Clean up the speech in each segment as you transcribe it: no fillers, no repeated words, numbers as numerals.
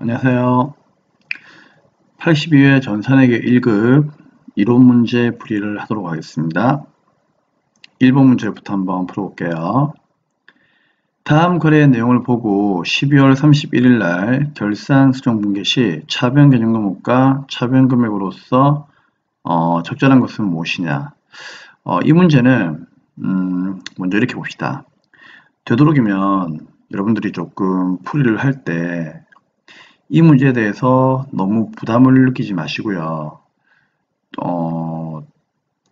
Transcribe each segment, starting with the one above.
안녕하세요. 82회 전산회계 1급 이론 문제 풀이를 하도록 하겠습니다. 1번 문제부터 한번 풀어볼게요. 다음 거래의 내용을 보고 12월 31일 날 결산 수정 분계 시 차변 개념 과목과 차변 금액으로서 적절한 것은 무엇이냐. 이 문제는 먼저 이렇게 봅시다. 되도록이면 여러분들이 조금 풀이를 할 때 이 문제에 대해서 너무 부담을 느끼지 마시고요.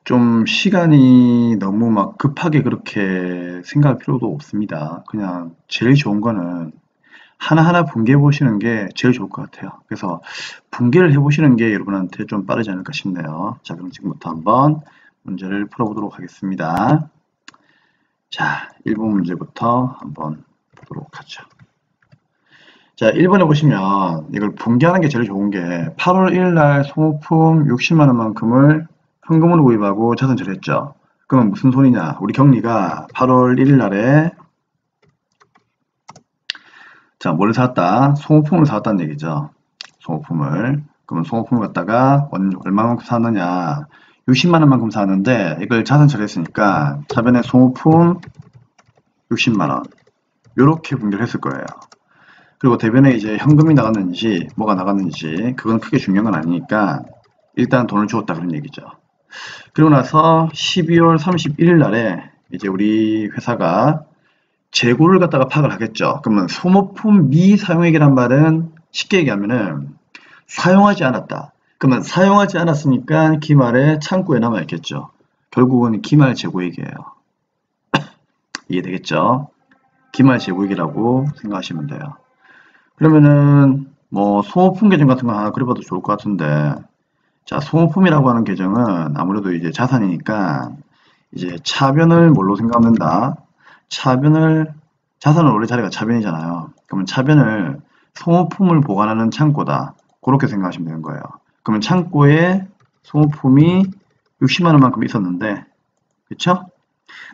좀 시간이 너무 막 급하게 그렇게 생각할 필요도 없습니다. 그냥 제일 좋은 거는 하나하나 분개해 보시는 게 제일 좋을 것 같아요. 그래서 분개를 해 보시는 게 여러분한테 좀 빠르지 않을까 싶네요. 자, 그럼 지금부터 한번 문제를 풀어보도록 하겠습니다. 자, 1번 문제부터 한번 보도록 하죠. 자, 1번에 보시면 이걸 분개하는 게 제일 좋은 게 8월 1일 날 소모품 60만 원만큼을 현금으로 구입하고 자산 처리했죠. 그러면 무슨 손이냐? 우리 경리가 8월 1일 날에 자, 뭘 샀다? 소모품을 샀다는 얘기죠. 소모품을. 그러면 소모품을 갖다가 얼마만큼 샀느냐? 60만 원만큼 샀는데 이걸 자산 처리했으니까 차변에 소모품 60만 원. 요렇게 분개를 했을 거예요. 그리고 대변에 이제 현금이 나갔는지 뭐가 나갔는지 그건 크게 중요한 건 아니니까 일단 돈을 주었다 그런 얘기죠. 그리고 나서 12월 31일 날에 이제 우리 회사가 재고를 갖다가 파악을 하겠죠. 그러면 소모품 미사용액이란 말은 쉽게 얘기하면은 사용하지 않았다. 그러면 사용하지 않았으니까 기말에 창고에 남아있겠죠. 결국은 기말 재고액이에요. 이해되겠죠? 기말 재고액이라고 생각하시면 돼요. 그러면은 뭐 소모품 계정 같은 거 하나 그려봐도 좋을 것 같은데, 자, 소모품이라고 하는 계정은 아무래도 이제 자산이니까 이제 차변을 뭘로 생각하면 된다? 자산은 원래 자리가 차변이잖아요. 그러면 차변을 소모품을 보관하는 창고다. 그렇게 생각하시면 되는 거예요. 그러면 창고에 소모품이 60만 원만큼 있었는데, 그쵸?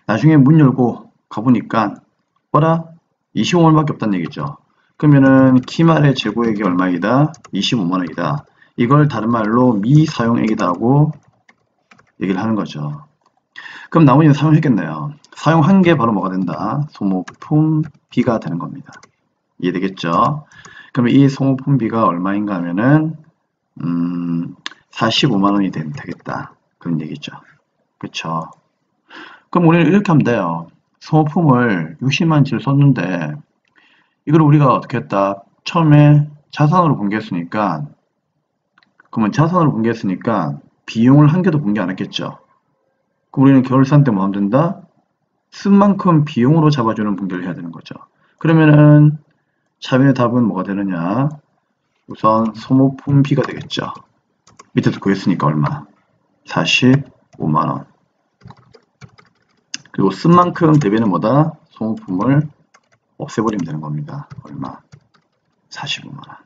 나중에 문 열고 가보니까 뭐라? 25만 원밖에 없다는 얘기죠. 그러면은 기말의 재고액이 얼마이다? 25만 원이다. 이걸 다른 말로 미사용액이다 하고 얘기를 하는 거죠. 그럼 나머지는 사용했겠네요. 사용한 게 바로 뭐가 된다? 소모품 B가 되는 겁니다. 이해되겠죠? 그러면 이 소모품 B가 얼마인가 하면은 45만 원이 되겠다. 그런 얘기죠. 그쵸? 그럼 우리는 이렇게 하면 돼요. 소모품을 60만 원치를 썼는데 이걸 우리가 어떻게 했다? 처음에 자산으로 분개했으니까 그러면 자산으로 분개했으니까 비용을 한 개도 분개 안 했겠죠. 그럼 우리는 결산 때 뭐 하면 된다? 쓴 만큼 비용으로 잡아주는 분개를 해야 되는 거죠. 그러면은 차변의 답은 뭐가 되느냐? 우선 소모품 B가 되겠죠. 밑에서 구했으니까 얼마? 45만 원. 그리고 쓴 만큼 대비는 뭐다? 소모품을 없애버리면 되는 겁니다. 얼마? 45만 원.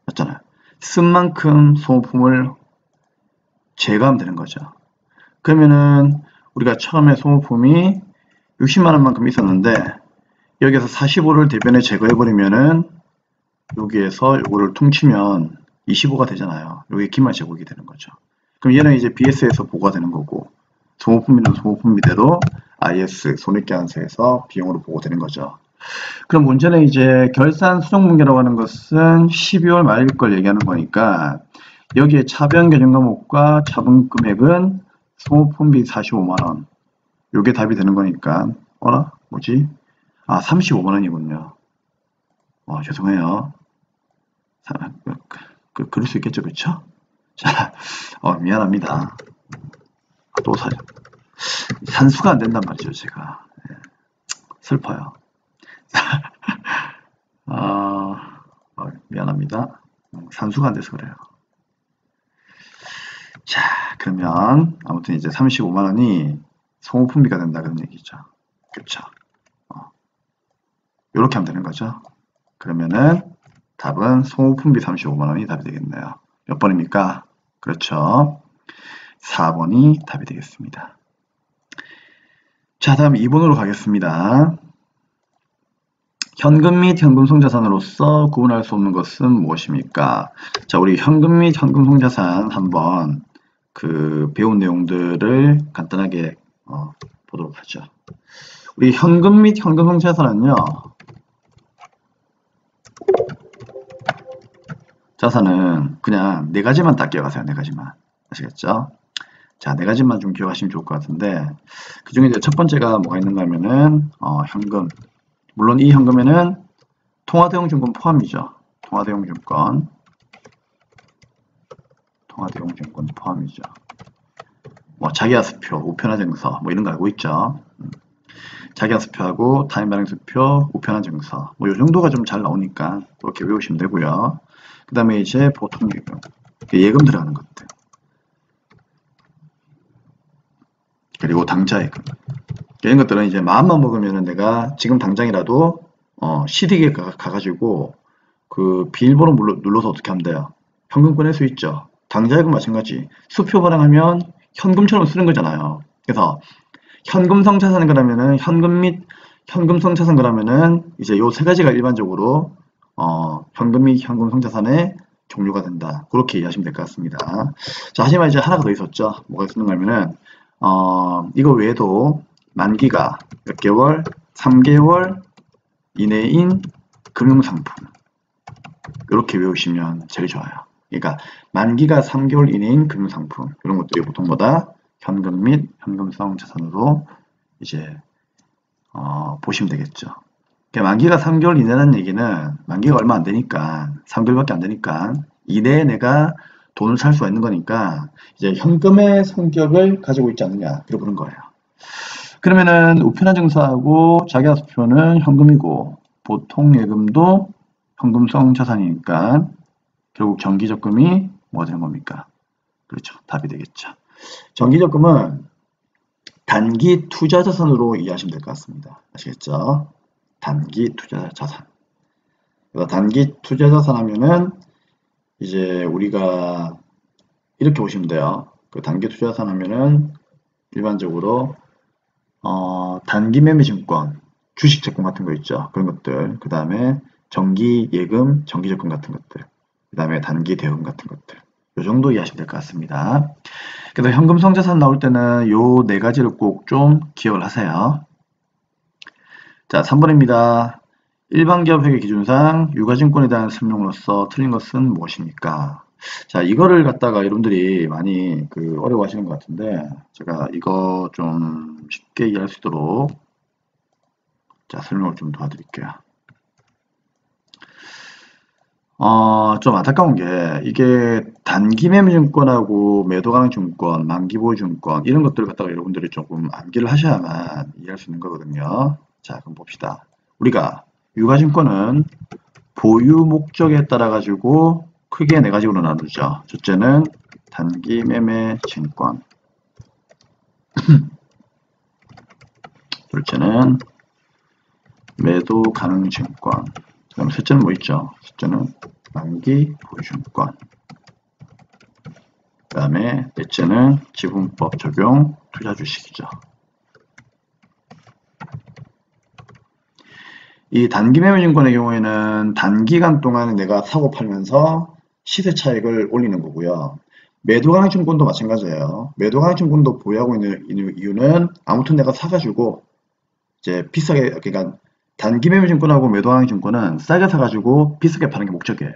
맞잖아요. 쓴 만큼 소모품을 제거하면 되는 거죠. 그러면은 우리가 처음에 소모품이 60만 원만큼 있었는데 여기에서 45를 대변에 제거해버리면은 여기에서 이거를 퉁치면 25가 되잖아요. 여기 기말 제곱이 되는 거죠. 그럼 얘는 이제 BS에서 보고가 되는 거고 소모품비는 소모품비대로 IS 손익계산서에서 비용으로 보고되는 거죠. 그럼 문제는 이제 결산 수정분계라고 하는 것은 12월 말일 걸 얘기하는 거니까 여기에 차변 개정 과목과 차분 금액은 소모품비 45만 원. 요게 답이 되는 거니까 어라? 뭐지? 아, 35만 원이군요. 죄송해요. 그럴 수 있겠죠, 그쵸? 자, 미안합니다. 또 산수가 안 된단 말이죠, 제가. 슬퍼요. 미안합니다. 산수가 안 돼서 그래요. 자, 그러면 아무튼 이제 35만 원이 소모품비가 된다 그런 얘기죠. 그쵸? 이렇게 하면 되는 거죠. 그러면은 답은 소모품비 35만 원이 답이 되겠네요. 몇 번입니까? 그렇죠. 4번이 답이 되겠습니다. 자, 다음 2번으로 가겠습니다. 현금 및 현금 송자산으로서 구분할 수 없는 것은 무엇입니까? 자, 우리 현금 및 현금 송자산 한번 그 배운 내용들을 간단하게 보도록 하죠. 우리 현금 및 현금 송자산은요. 자산은 그냥 네 가지만 딱 기억하세요. 네 가지만. 아시겠죠? 자, 네 가지만 좀 기억하시면 좋을 것 같은데 그 중에 이제 첫 번째가 뭐가 있는가 하면은 현금. 물론 이 현금에는 통화대용증권 포함이죠. 통화대용증권 포함이죠. 뭐 자기하수표, 우편화증서 뭐 이런 거 알고 있죠. 자기하수표하고 타임발행수표, 우편화증서 뭐 이 정도가 좀 잘 나오니까 그렇게 외우시면 되고요. 그 다음에 이제 보통 예금 들어가는 것들, 그리고 당좌예금 이런 것들은 이제 마음만 먹으면은 내가 지금 당장이라도 CD에 가가지고 그 비밀번호 눌러서 어떻게 하면 돼요? 현금 꺼낼 수 있죠. 당좌예금 마찬가지. 수표 발행하면 현금처럼 쓰는 거잖아요. 그래서 현금성 자산 그러면은 현금 및 현금성 자산 그러면은 이제 요 세 가지가 일반적으로 현금 및 현금성 자산의 종류가 된다. 그렇게 이해하시면 될 것 같습니다. 자, 하지만 이제 하나가 더 있었죠. 뭐가 있었는가 하면은 이거 외에도 만기가 몇 개월, 3개월 이내인 금융상품 이렇게 외우시면 제일 좋아요. 그러니까 만기가 3개월 이내인 금융상품 이런 것들이 보통 보다 현금 및 현금성 자산으로 이제 보시면 되겠죠. 그러니까 만기가 3개월 이내라는 얘기는 만기가 얼마 안 되니까 3개월밖에 안 되니까 이내에 내가 돈을 살 수가 있는 거니까 이제 현금의 성격을 가지고 있지 않느냐 이렇게 보는 거예요. 그러면은 우편화증서하고 자기하수표는 현금이고 보통 예금도 현금성 자산이니까 결국 정기적금이 뭐가 되는 겁니까? 그렇죠. 답이 되겠죠. 정기적금은 단기 투자 자산으로 이해하시면 될 것 같습니다. 아시겠죠? 단기 투자 자산. 그래서 단기 투자 자산 하면은 이제 우리가 이렇게 보시면 돼요. 그 단기 투자 자산 하면은 일반적으로 단기 매매 증권, 주식 채권 같은 거 있죠. 그런 것들. 그 다음에 정기 예금, 정기 적금 같은 것들. 그 다음에 단기 대금 같은 것들. 이 정도 이해하시면 될 것 같습니다. 그래서 현금성 자산 나올 때는 요 네 가지를 꼭 좀 기억을 하세요. 자, 3번입니다. 일반 기업 회계 기준상 유가증권에 대한 설명으로서 틀린 것은 무엇입니까? 자, 이거를 갖다가 여러분들이 많이 어려워하시는 것 같은데 제가 이거 좀 쉽게 이해할 수 있도록 자, 설명을 좀 도와드릴게요. 좀 안타까운 게 이게 단기 매매증권하고 매도강증권, 만기보유증권 이런 것들을 갖다가 여러분들이 조금 암기를 하셔야만 이해할 수 있는 거거든요. 자, 그럼 봅시다. 우리가 유가증권은 보유 목적에 따라 가지고 크게 네 가지로 나누죠. 첫째는 단기 매매 증권, 둘째는 매도 가능 증권, 그다음 셋째는 뭐 있죠? 셋째는 만기 보유증권, 그 다음에 넷째는 지분법 적용 투자 주식이죠. 이 단기 매매 증권의 경우에는 단기간 동안 내가 사고 팔면서 시세 차익을 올리는 거고요. 매도가능 증권도 마찬가지예요. 매도가능 증권도 보유하고 있는 이유는 아무튼 내가 사가지고 이제 비싸게, 그러니까 단기 매매 증권하고 매도가능 증권은 싸게 사가지고 비싸게 파는 게 목적이에요.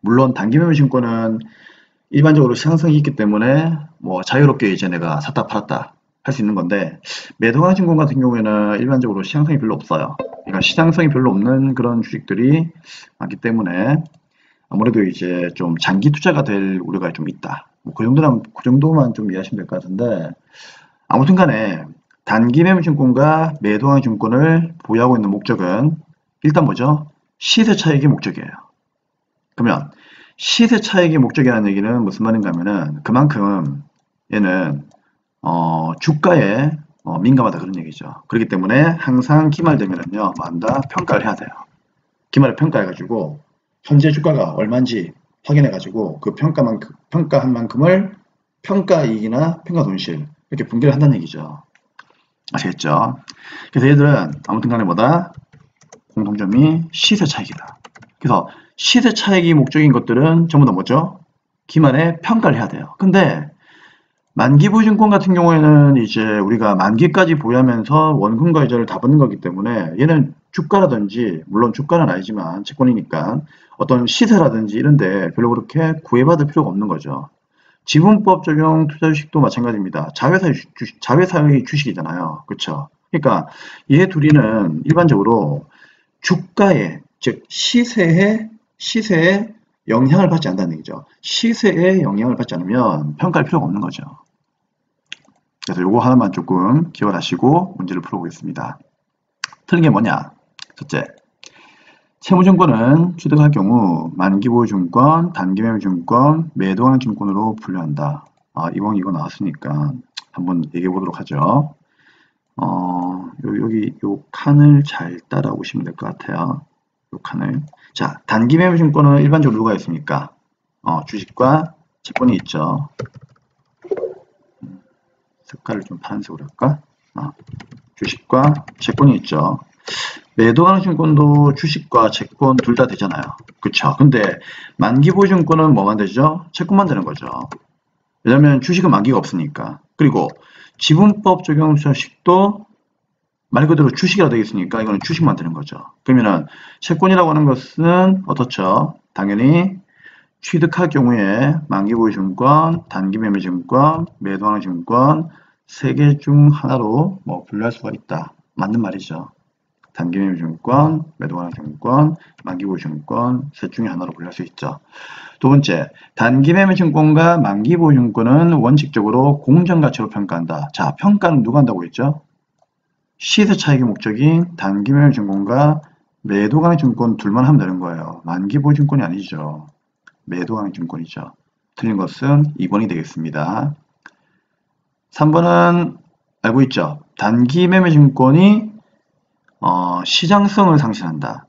물론 단기 매매 증권은 일반적으로 시장성이 있기 때문에 뭐 자유롭게 이제 내가 샀다 팔았다 할 수 있는 건데 매도가능 증권 같은 경우에는 일반적으로 시장성이 별로 없어요. 그러니까 시장성이 별로 없는 그런 주식들이 많기 때문에 아무래도 이제 좀 장기 투자가 될 우려가 좀 있다. 뭐 그 정도만 좀 이해하시면 될 것 같은데 아무튼 간에 단기 매매 증권과 매도가능 증권을 보유하고 있는 목적은 일단 뭐죠? 시세 차익이 목적이에요. 그러면 시세 차익이 목적이라는 얘기는 무슨 말인가 하면은 그만큼 얘는 주가에 민감하다 그런 얘기죠. 그렇기 때문에 항상 기말되면은요, 뭐한다? 평가를 해야 돼요. 기말을 평가해가지고 현재 주가가 얼마인지 확인해가지고 그 평가한 만큼을 평가이익이나 평가손실 이렇게 분배를 한다는 얘기죠. 아시겠죠? 그래서 얘들은 아무튼 간에 뭐다? 공통점이 시세 차익이다. 그래서 시세 차익이 목적인 것들은 전부 다 뭐죠? 기말에 평가를 해야 돼요. 근데 만기보증권 같은 경우에는 이제 우리가 만기까지 보유하면서 원금과 이자를 다 받는 거기 때문에 얘는 주가라든지, 물론 주가는 아니지만 채권이니까 어떤 시세라든지 이런데 별로 그렇게 구애받을 필요가 없는 거죠. 지분법 적용 투자주식도 마찬가지입니다. 자회사의 주식이잖아요. 그렇죠? 그러니까 얘 둘이는 일반적으로 주가에, 즉 시세에 영향을 받지 않는다는 얘기죠. 시세에 영향을 받지 않으면 평가할 필요가 없는 거죠. 그래서 요거 하나만 조금 기억을 하시고 문제를 풀어보겠습니다. 틀린 게 뭐냐? 첫째, 채무증권은 취득할 경우 만기보증권, 단기매매증권, 매도하는 증권으로 분류한다. 이번 이거 나왔으니까 한번 얘기해 보도록 하죠. 여기 요 칸을 잘 따라오시면 될 것 같아요. 요 칸을. 자, 단기매매증권은 일반적으로 누가 있습니까? 주식과 채권이 있죠. 색깔을 좀 파란색으로 할까? 주식과 채권이 있죠. 매도하는 증권도 주식과 채권 둘 다 되잖아요. 그쵸? 근데 만기보증권은 뭐만 되죠? 채권만 되는 거죠. 왜냐면 주식은 만기가 없으니까. 그리고 지분법 적용 주식도 말 그대로 주식이라 되어 있으니까 이거는 주식만 되는 거죠. 그러면은 채권이라고 하는 것은 어떻죠? 당연히 취득할 경우에 만기보증권, 단기매매증권, 매도하는 증권 세 개 중 하나로 분류할 수가 있다. 맞는 말이죠. 단기매매증권, 매도하는 증권, 만기보증권 셋 중에 하나로 분류할 수 있죠. 두 번째, 단기매매증권과 만기보증권은 원칙적으로 공정가치로 평가한다. 자, 평가는 누가 한다고 했죠? 시세 차익의 목적인 단기매매증권과 매도가능 증권 둘만 하면 되는 거예요. 만기보증권이 아니죠. 매도가능 증권이죠. 틀린 것은 2번이 되겠습니다. 3번은 알고 있죠? 단기매매증권이 시장성을 상실한다.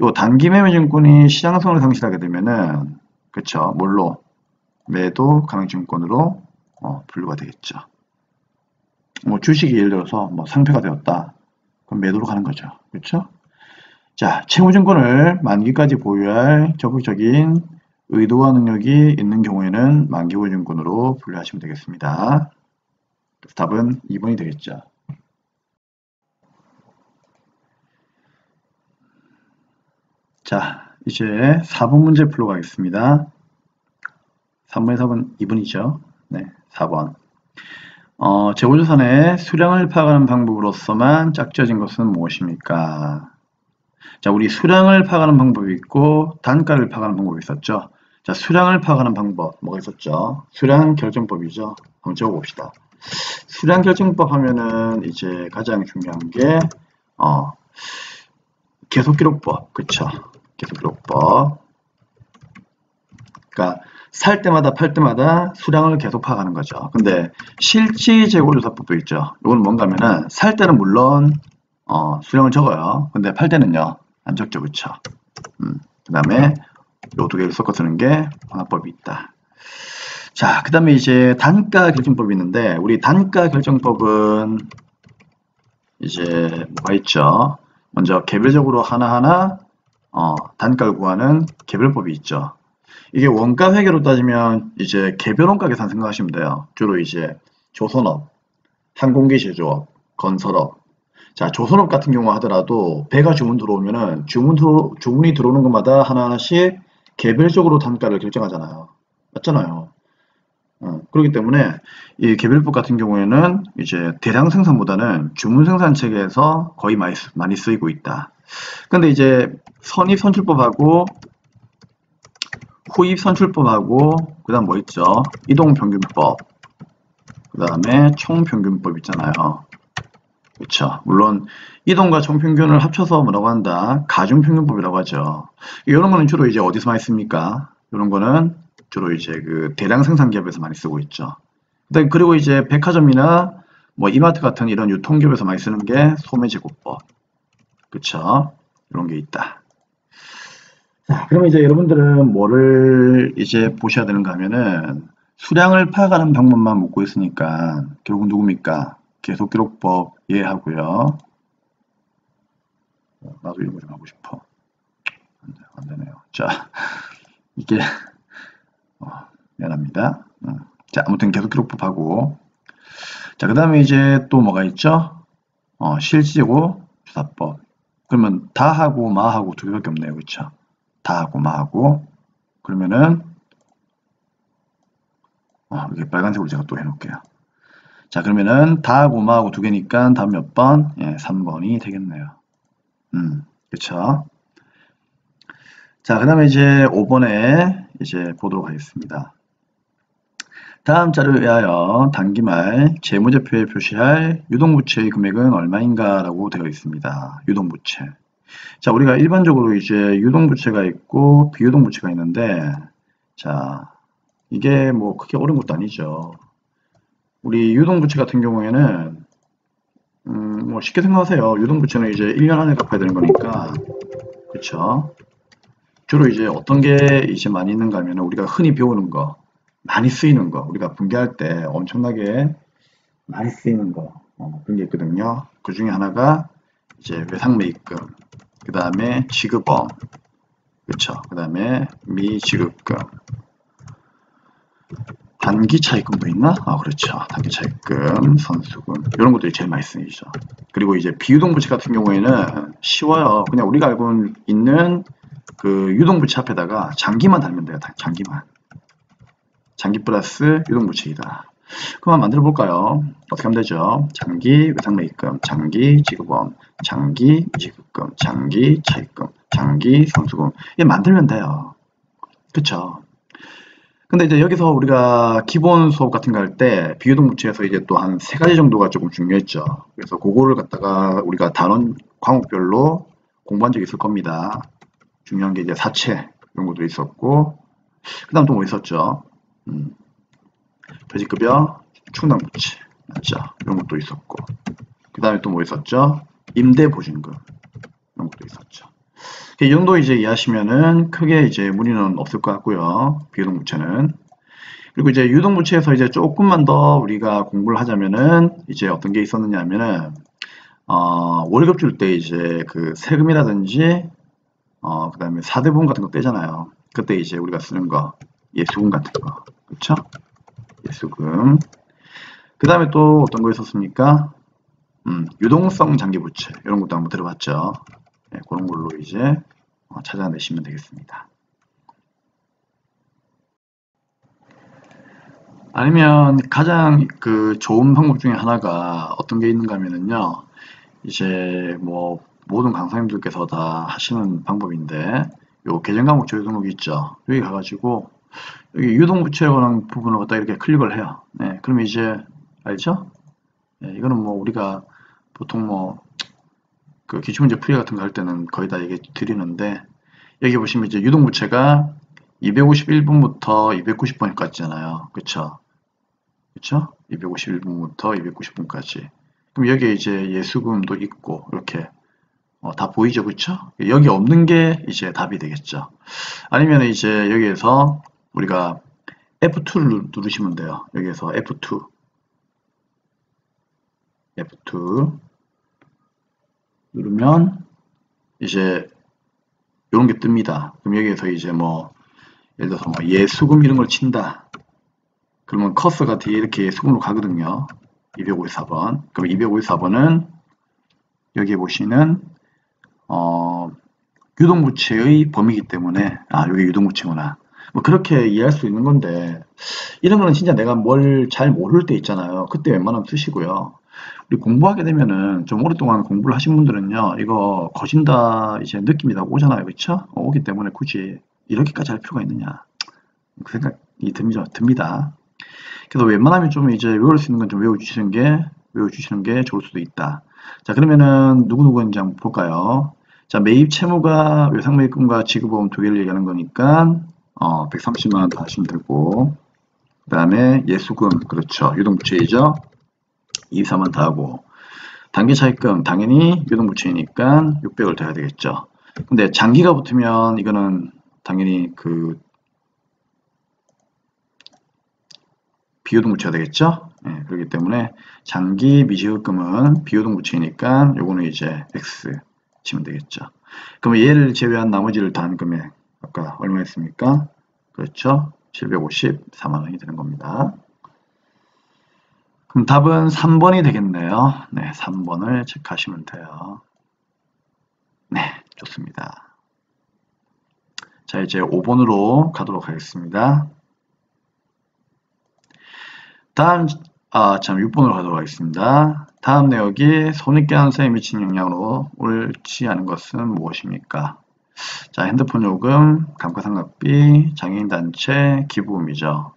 요 단기매매증권이 시장성을 상실하게 되면은 그쵸? 뭘로? 매도 가능증권으로 분류가 되겠죠. 주식이 예를 들어서 상폐가 되었다. 그럼 매도로 가는 거죠. 그렇죠? 자, 채무증권을 만기까지 보유할 적극적인 의도와 능력이 있는 경우에는 만기보증권으로 분류하시면 되겠습니다. 답은 2번이 되겠죠. 자, 이제 4번 문제 풀어가겠습니다. 3번에 4번 2번이죠. 네, 4번. 재고자산의 수량을 파악하는 방법으로서만 짝지어진 것은 무엇입니까? 자, 우리 수량을 파악하는 방법이 있고 단가를 파악하는 방법이 있었죠. 자, 수량을 파악하는 방법 뭐가 있었죠? 수량 결정법이죠. 한번 적어봅시다. 수량 결정법 하면은 이제 가장 중요한 게 계속기록법, 그쵸? 계속기록법. 그러니까 살 때마다 팔 때마다 수량을 계속 파악하는 거죠. 근데 실지재고조사법도 있죠. 이건 뭔가 하면은 살 때는 물론 수량을 적어요. 근데 팔 때는요 안 적죠, 그쵸? 그 다음에 요 두 개를 섞어 쓰는 게 혼합법이 있다. 자, 그 다음에 이제 단가 결정법이 있는데 우리 단가 결정법은 이제 뭐가 있죠? 먼저 개별적으로 하나하나 단가를 구하는 개별법이 있죠. 이게 원가 회계로 따지면 이제 개별원가 계산 생각하시면 돼요. 주로 이제 조선업, 항공기 제조업, 건설업. 자, 조선업 같은 경우 하더라도 배가 주문 들어오면은 주문이 들어오는 것마다 하나하나씩 개별적으로 단가를 결정하잖아요. 맞잖아요. 그렇기 때문에 이 개별법 같은 경우에는 이제 대량 생산보다는 주문 생산 체계에서 거의 많이 쓰이고 있다. 근데 이제 선입 선출법하고 후입 선출법하고 그 다음 뭐 있죠? 이동평균법, 그 다음에 총평균법 있잖아요. 그렇죠. 물론 이동과 총평균을 합쳐서 뭐라고 한다? 가중평균법이라고 하죠. 이런 거는 주로 이제 어디서 많이 씁니까? 이런 거는 주로 이제 그 대량 생산 기업에서 많이 쓰고 있죠. 그리고 이제 백화점이나 뭐 이마트 같은 이런 유통기업에서 많이 쓰는 게 소매제고법. 그렇죠. 이런 게 있다. 자, 그러면 이제 여러분들은 뭐를 이제 보셔야 되는가 하면은 수량을 파악하는 방법만 묻고 있으니까 결국 누굽니까? 계속기록법 이해하고요. 나도 이런 거 좀 하고 싶어. 안 되네요. 자, 이게 미안합니다. 자, 아무튼 계속 기록법하고, 자, 그 다음에 이제 또 뭐가 있죠? 실제고 주사법. 그러면 다하고 마하고 두 개밖에 없네요. 그쵸? 다하고 마하고. 그러면은 이게 빨간색으로 제가 또 해놓을게요. 자, 그러면은 다하고 마하고 두 개니까 다음 몇 번? 예, 3번이 되겠네요. 그쵸? 자, 그 다음에 이제 5번에 이제 보도록 하겠습니다. 다음 자료에 의하여 단기말 재무제표에 표시할 유동부채의 금액은 얼마인가 라고 되어 있습니다. 유동부채. 자, 우리가 일반적으로 이제 유동부채가 있고 비유동부채가 있는데, 자, 이게 뭐 크게 어려운 것도 아니죠. 우리 유동부채 같은 경우에는 뭐 쉽게 생각하세요. 유동부채는 이제 1년 안에 갚아야 되는 거니까, 그쵸? 주로 이제 어떤 게 이제 많이 있는가 하면 우리가 흔히 배우는 거, 많이 쓰이는 거, 우리가 분개할 때 엄청나게 많이 쓰이는 거, 그런 게 있거든요. 그 중에 하나가 이제 외상매입금, 그 다음에 지급엄, 그쵸? 그 다음에 미지급금, 단기차입금도 있나? 그렇죠. 단기차입금, 선수금, 이런 것들이 제일 많이 쓰이죠. 그리고 이제 비유동부채 같은 경우에는 쉬워요. 그냥 우리가 알고 있는 그 유동부채 앞에다가 장기만 달면 돼요. 장기만. 장기 플러스 유동부채이다. 그럼 만들어 볼까요? 어떻게 하면 되죠? 장기 외상매입금, 장기 지급엄, 장기 미지급금, 장기 차입금, 장기 선수금. 이게 만들면 돼요. 그쵸? 근데 이제 여기서 우리가 기본 수업 같은 거 할 때 비유동부채에서 이제 또 한 3가지 정도가 조금 중요했죠. 그래서 그거를 갖다가 우리가 단원 과목별로 공부한 적이 있을 겁니다. 중요한 게 이제 사채 이런 것도 있었고, 그 다음 또 뭐 있었죠? 퇴직급여, 충당부채, 맞죠? 이런 것도 있었고, 그 다음에 또 뭐 있었죠? 임대보증금 이런 것도 있었죠. 이 정도 이제 이해하시면은 크게 이제 무리는 없을 것 같고요. 비유동부채는. 그리고 이제 유동부채에서 이제 조금만 더 우리가 공부를 하자면은 이제 어떤 게 있었느냐 하면은 월급 줄 때 이제 그 세금이라든지 그 다음에 사대보험 같은 거 떼잖아요. 그때 이제 우리가 쓰는 거 예수금 같은 거, 그렇죠? 예수금. 그 다음에 또 어떤 거 있었습니까? 유동성 장기부채 이런 것도 한번 들어봤죠. 네, 그런 걸로 이제 찾아내시면 되겠습니다. 아니면 가장 그 좋은 방법 중에 하나가 어떤 게 있는가 하면은요, 이제 뭐 모든 강사님들께서 다 하시는 방법인데, 요 계정 과목 조회 등록 있죠. 여기 가가지고 여기 유동부채에 관한 부분을 갖다 이렇게 클릭을 해요. 네, 그러면 이제 알죠? 네, 이거는 뭐 우리가 보통 뭐 그 기출문제 풀이 같은 거 할 때는 거의 다 얘기 드리는데, 여기 보시면 이제 유동부채가 251분부터 290번까지잖아요. 그쵸? 그쵸? 251분부터 290분까지. 그럼 여기에 이제 예수금도 있고, 이렇게, 다 보이죠? 그쵸? 여기 없는 게 이제 답이 되겠죠. 아니면 이제 여기에서 우리가 F2를 누르시면 돼요. 여기에서 F2. F2 누르면 이제 이런 게 뜹니다. 그럼 여기에서 이제 뭐, 예를 들어서 뭐 예수금 이런 걸 친다. 그러면 커서가 뒤에 이렇게 예수금으로 가거든요. 254번. 그럼 254번은 여기에 보시는 유동부채의 범위이기 때문에 여기 유동부채구나. 뭐 그렇게 이해할 수 있는 건데, 이런 거는 진짜 내가 뭘 잘 모를 때 있잖아요. 그때 웬만하면 쓰시고요. 우리 공부하게 되면은 좀 오랫동안 공부를 하신 분들은요, 이거 거진다 이제 느낌이 다 오잖아요. 그쵸? 오기 때문에 굳이 이렇게까지 할 필요가 있느냐. 그 생각이 듭니다. 그래서 웬만하면 좀 이제 외울 수 있는 건 좀 외워주시는 게 좋을 수도 있다. 자, 그러면은 누구인지 한번 볼까요? 자, 매입 채무가 외상매입금과 지급보험 두 개를 얘기하는 거니까 130만 원 더 하시면 되고, 그 다음에 예수금, 그렇죠. 유동부채이죠. 24만 더 하고, 단기차입금 당연히 유동부채이니까 600을 더 해야 되겠죠. 근데 장기가 붙으면 이거는 당연히 그 비유동부채가 되겠죠. 예, 그렇기 때문에 장기 미지급금은 비유동부채이니까 요거는 이제 X, 치면 되겠죠. 그러면 얘를 제외한 나머지를 더한 금액 아까 얼마였습니까? 그렇죠. 754만 원이 되는 겁니다. 그럼 답은 3번이 되겠네요. 네, 3번을 체크하시면 돼요. 네, 좋습니다. 자, 이제 5번으로 가도록 하겠습니다. 다음, 6번으로 가도록 하겠습니다. 다음 내역이 손익계 환수에 미친 영향으로 옳지 않은 것은 무엇입니까? 자, 핸드폰 요금, 감가상각비, 장애인단체, 기부금이죠.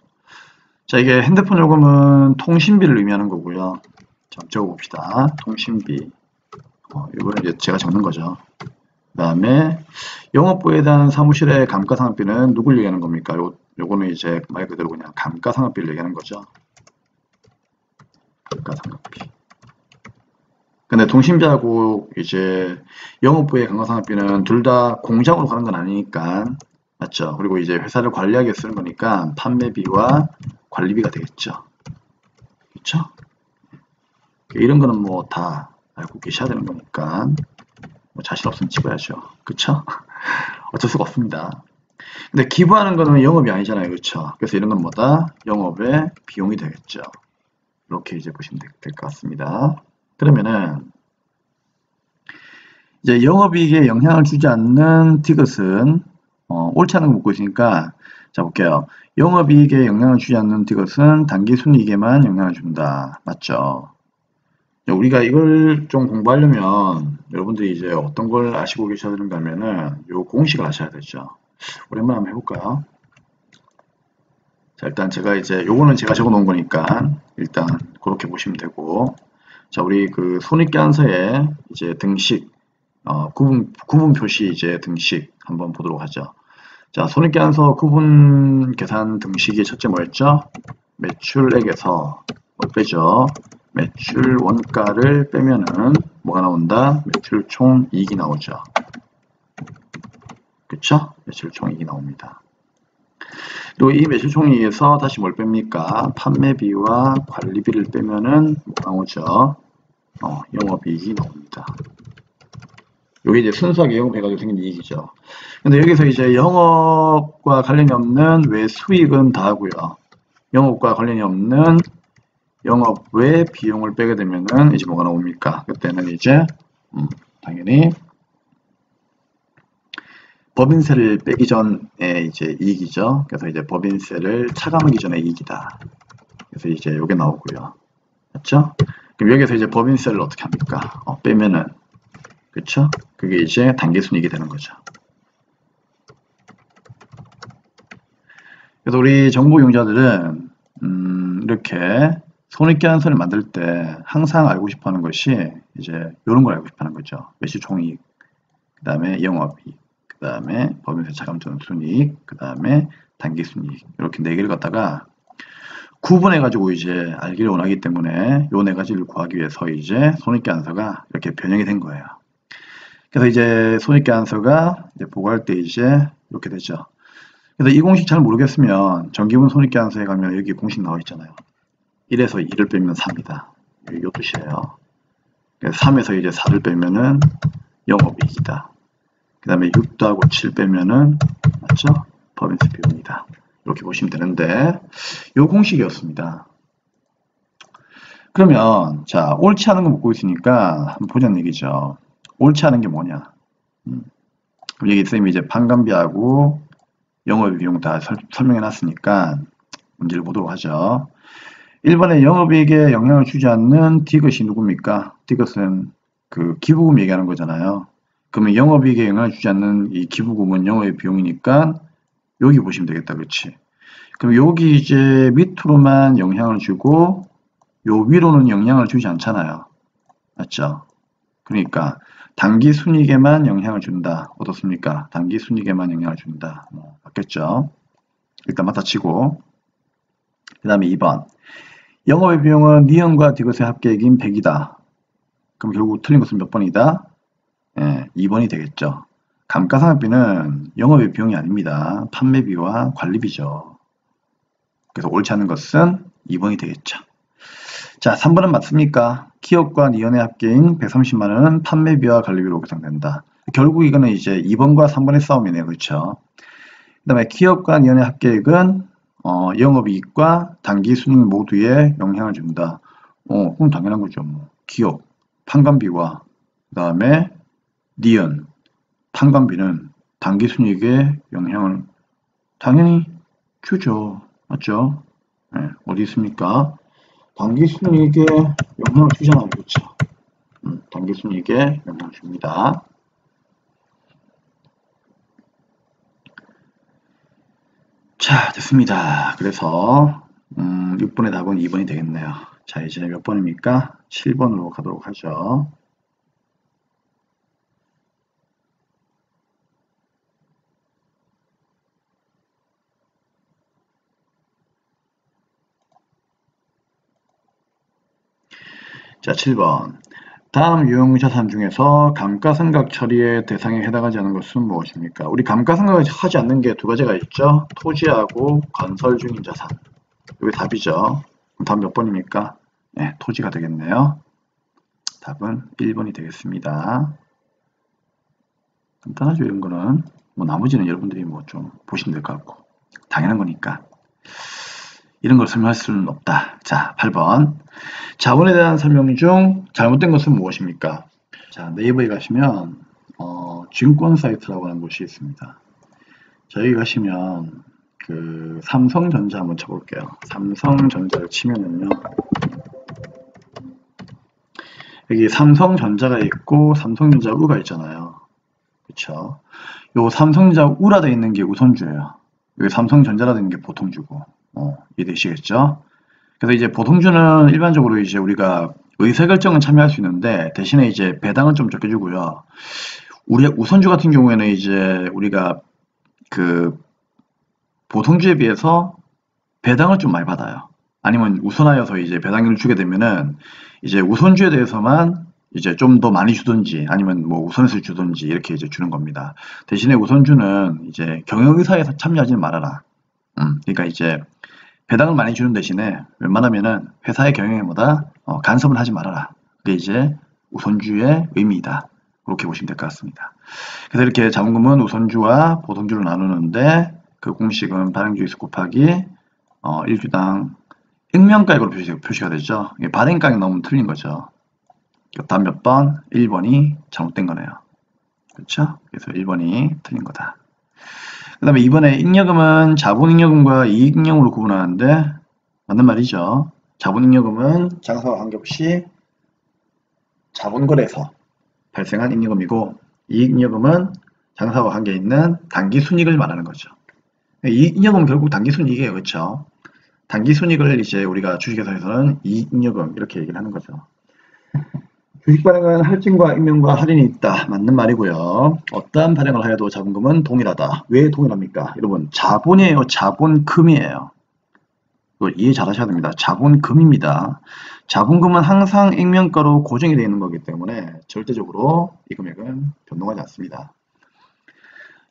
자, 이게 핸드폰 요금은 통신비를 의미하는 거고요. 자, 적어봅시다. 통신비. 이거는 이제 제가 적는 거죠. 그 다음에 영업부에 대한 사무실의 감가상각비는 누굴 얘기하는 겁니까? 요거는 이제 말 그대로 그냥 감가상각비를 얘기하는 거죠. 감가상각비. 근데 통신비하고 이제 영업부의 감가상각비는 둘 다 공장으로 가는 건 아니니까, 맞죠? 그리고 이제 회사를 관리하기 위해 쓰는 거니까 판매비와 관리비가 되겠죠. 그렇죠? 이런 거는 뭐 다 알고 계셔야 되는 거니까 뭐 자신 없으면 찍어야죠. 그렇죠? 어쩔 수가 없습니다. 근데 기부하는 거는 영업이 아니잖아요. 그렇죠? 그래서 이런 건 뭐다? 영업의 비용이 되겠죠. 이렇게 이제 보시면 될 것 같습니다. 그러면은 이제 영업이익에 영향을 주지 않는 디귿은 옳지 않은 거 묻고 있으니까 자 볼게요. 영업이익에 영향을 주지 않는 디귿은 단기순이익에만 영향을 준다. 맞죠? 우리가 이걸 좀 공부하려면 여러분들이 이제 어떤 걸 아시고 계셔야 되는가 하면은 요 공식을 아셔야 되죠. 오랜만에 한번 해볼까요? 자, 일단 제가 이제 요거는 제가 적어 놓은 거니까 일단 그렇게 보시면 되고, 자, 우리 그 손익계산서에 이제 등식 구분 표시 이제 등식 한번 보도록 하죠. 자, 손익계산서 구분 계산 등식이 첫째 뭐였죠? 매출액에서 뭘 빼죠? 매출 원가를 빼면은 뭐가 나온다? 매출 총이익이 나오죠. 그쵸? 매출 총이익이 나옵니다. 그리고 이 매출 총이익에서 다시 뭘 뺍니까? 판매비와 관리비를 빼면은 뭐 나오죠? 영업이익이 나옵니다. 여기 이제 순수하게 영업해가지고 생긴 이익이죠. 근데 여기서 이제 영업과 관련이 없는 외 수익은 다 하고요. 영업과 관련이 없는 영업 외 비용을 빼게 되면은 이제 뭐가 나옵니까? 그때는 이제 당연히 법인세를 빼기 전에 이제 이익이죠. 그래서 이제 법인세를 차감하기 전에 이익이다. 그래서 이제 이게 나오고요. 맞죠? 그럼 여기서 이제 법인세를 어떻게 합니까? 빼면은 그쵸? 그게 이제 단기순이익이 되는 거죠. 그래서 우리 정보 이용자들은 이렇게 손익계산서를 만들 때 항상 알고 싶어하는 것이 이제 이런 걸 알고 싶어하는 거죠. 매출총이익, 그 다음에 영업이익, 그 다음에 법인세 차감 전 순이익, 그 다음에 단기순이익 이렇게 네 개를 갖다가 구분해 가지고 이제 알기를 원하기 때문에 요 네 가지를 구하기 위해서 이제 손익계산서가 이렇게 변형이 된 거예요. 그래서 이제 손익계산서가 이제 보고할 때 이제 이렇게 되죠. 그래서 이 공식 잘 모르겠으면 정기분 손익계산서에 가면 여기 공식 나와 있잖아요. 1에서 2를 빼면 3이다. 요 뜻이에요. 3에서 이제 4를 빼면은 영업이익이다. 그 다음에 6도 하고 7 빼면은 맞죠? 법인세 비용이다. 이렇게 보시면 되는데 요 공식이었습니다. 그러면 자 옳지 않은 거 묻고 있으니까 한번 보자는 얘기죠. 옳지 않은 게 뭐냐? 그럼 여기 쌤이 이제 판관비하고 영업의 비용 다 설명해 놨으니까 문제를 보도록 하죠. 1번에 영업이익에 영향을 주지 않는 디귿이 누굽니까? 디귿은 그 기부금 얘기하는 거잖아요. 그러면 영업이익에 영향을 주지 않는 이 기부금은 영업의 비용이니까 여기 보시면 되겠다. 그렇지? 그럼 여기 이제 밑으로만 영향을 주고 요 위로는 영향을 주지 않잖아요. 맞죠? 그러니까 단기순이익에만 영향을 준다. 어떻습니까? 단기순이익에만 영향을 준다. 맞겠죠? 일단 맞다치고 그 다음에 2번 영업의 비용은 니은과 디귿의 합계액인 100이다. 그럼 결국 틀린 것은 몇 번이다? 2번이 되겠죠. 감가상각비는 영업의 비용이 아닙니다. 판매비와 관리비죠. 그래서 옳지 않은 것은 2번이 되겠죠. 자, 3번은 맞습니까? 기업과 니은의 합계인 130만원은 판매비와 관리비로 계산된다. 결국 이거는 이제 2번과 3번의 싸움이네요. 그렇죠? 그 다음에 기업과 니은의 합계액은 영업이익과 당기순이익 모두에 영향을 준다. 그럼 당연한 거죠. 뭐. 기업, 판관비와 그 다음에 니은, 판관비는 당기순이익에 영향을 당연히 주죠. 맞죠? 네, 어디 있습니까? 당기순이익에 영향을 주잖아요. 그렇죠? 당기순이익에 영향을 줍니다. 자, 됐습니다. 그래서 6번의 답은 2번이 되겠네요. 자, 이제 몇 번입니까? 7번으로 가도록 하죠. 자, 7번. 다음 유형자산 중에서 감가상각 처리의 대상에 해당하지 않은 것은 무엇입니까? 우리 감가상각을 하지 않는 게 두 가지가 있죠. 토지하고 건설 중인 자산. 이게 답이죠. 그럼 답 몇 번입니까? 네, 토지가 되겠네요. 답은 1번이 되겠습니다. 간단하죠, 이런 거는. 뭐 나머지는 여러분들이 뭐 좀 보시면 될 것 같고. 당연한 거니까. 이런 걸 설명할 수는 없다. 자, 8번. 자본에 대한 설명 중 잘못된 것은 무엇입니까? 자, 네이버에 가시면 증권 사이트라고 하는 곳이 있습니다. 자, 여기 가시면 그 삼성전자 한번 쳐볼게요. 삼성전자를 치면은요. 여기 삼성전자가 있고 삼성전자 우가 있잖아요. 그쵸? 요 삼성전자 우라 되어 있는 게 우선주예요. 여기 삼성전자라 되어 있는 게 보통주고. 이해되시겠죠? 그래서 이제 보통주는 일반적으로 이제 우리가 의사결정은 참여할 수 있는데 대신에 이제 배당은 좀 적게 주고요. 우리 우선주 같은 경우에는 이제 우리가 그 보통주에 비해서 배당을 좀 많이 받아요. 아니면 우선하여서 이제 배당을 주게 되면은 이제 우선주에 대해서만 이제 좀 더 많이 주든지 아니면 뭐 우선해서 주든지 이렇게 이제 주는 겁니다. 대신에 우선주는 이제 경영의사에서 참여하지는 말아라. 그러니까 이제 배당을 많이 주는 대신에 웬만하면은 회사의 경영에보다 간섭을 하지 말아라. 그게 이제 우선주의 의미이다. 그렇게 보시면 될 것 같습니다. 그래서 이렇게 자본금은 우선주와 보통주로 나누는데 그 공식은 발행주의수 곱하기 1주당 액면가액으로 표시가 되죠. 발행가액 너무 틀린 거죠. 다음 몇 번? 1번이 잘못된 거네요. 그렇죠? 그래서 1번이 틀린 거다. 그 다음에 이번에 잉여금은 자본잉여금과 이익잉여금으로 구분하는데 맞는 말이죠. 자본잉여금은 장사와 관계없이 자본거래에서 발생한 잉여금이고 이익잉여금은 장사와 관계있는 당기순이익을 말하는 거죠. 이익잉여금은 결국 당기순이익이에요. 그렇죠? 당기순이익을 이제 우리가 주식회사에서는 이익잉여금 이렇게 얘기를 하는 거죠. 주식 발행은 할증과 임명과 할인이 있다. 맞는 말이고요. 어떠한 발행을 하여도 자본금은 동일하다. 왜 동일합니까? 여러분, 자본이에요. 자본금이에요. 이걸 이해 잘 하셔야 됩니다. 자본금입니다. 자본금은 항상 액면가로 고정이 되어 있는 거기 때문에 절대적으로 이 금액은 변동하지 않습니다.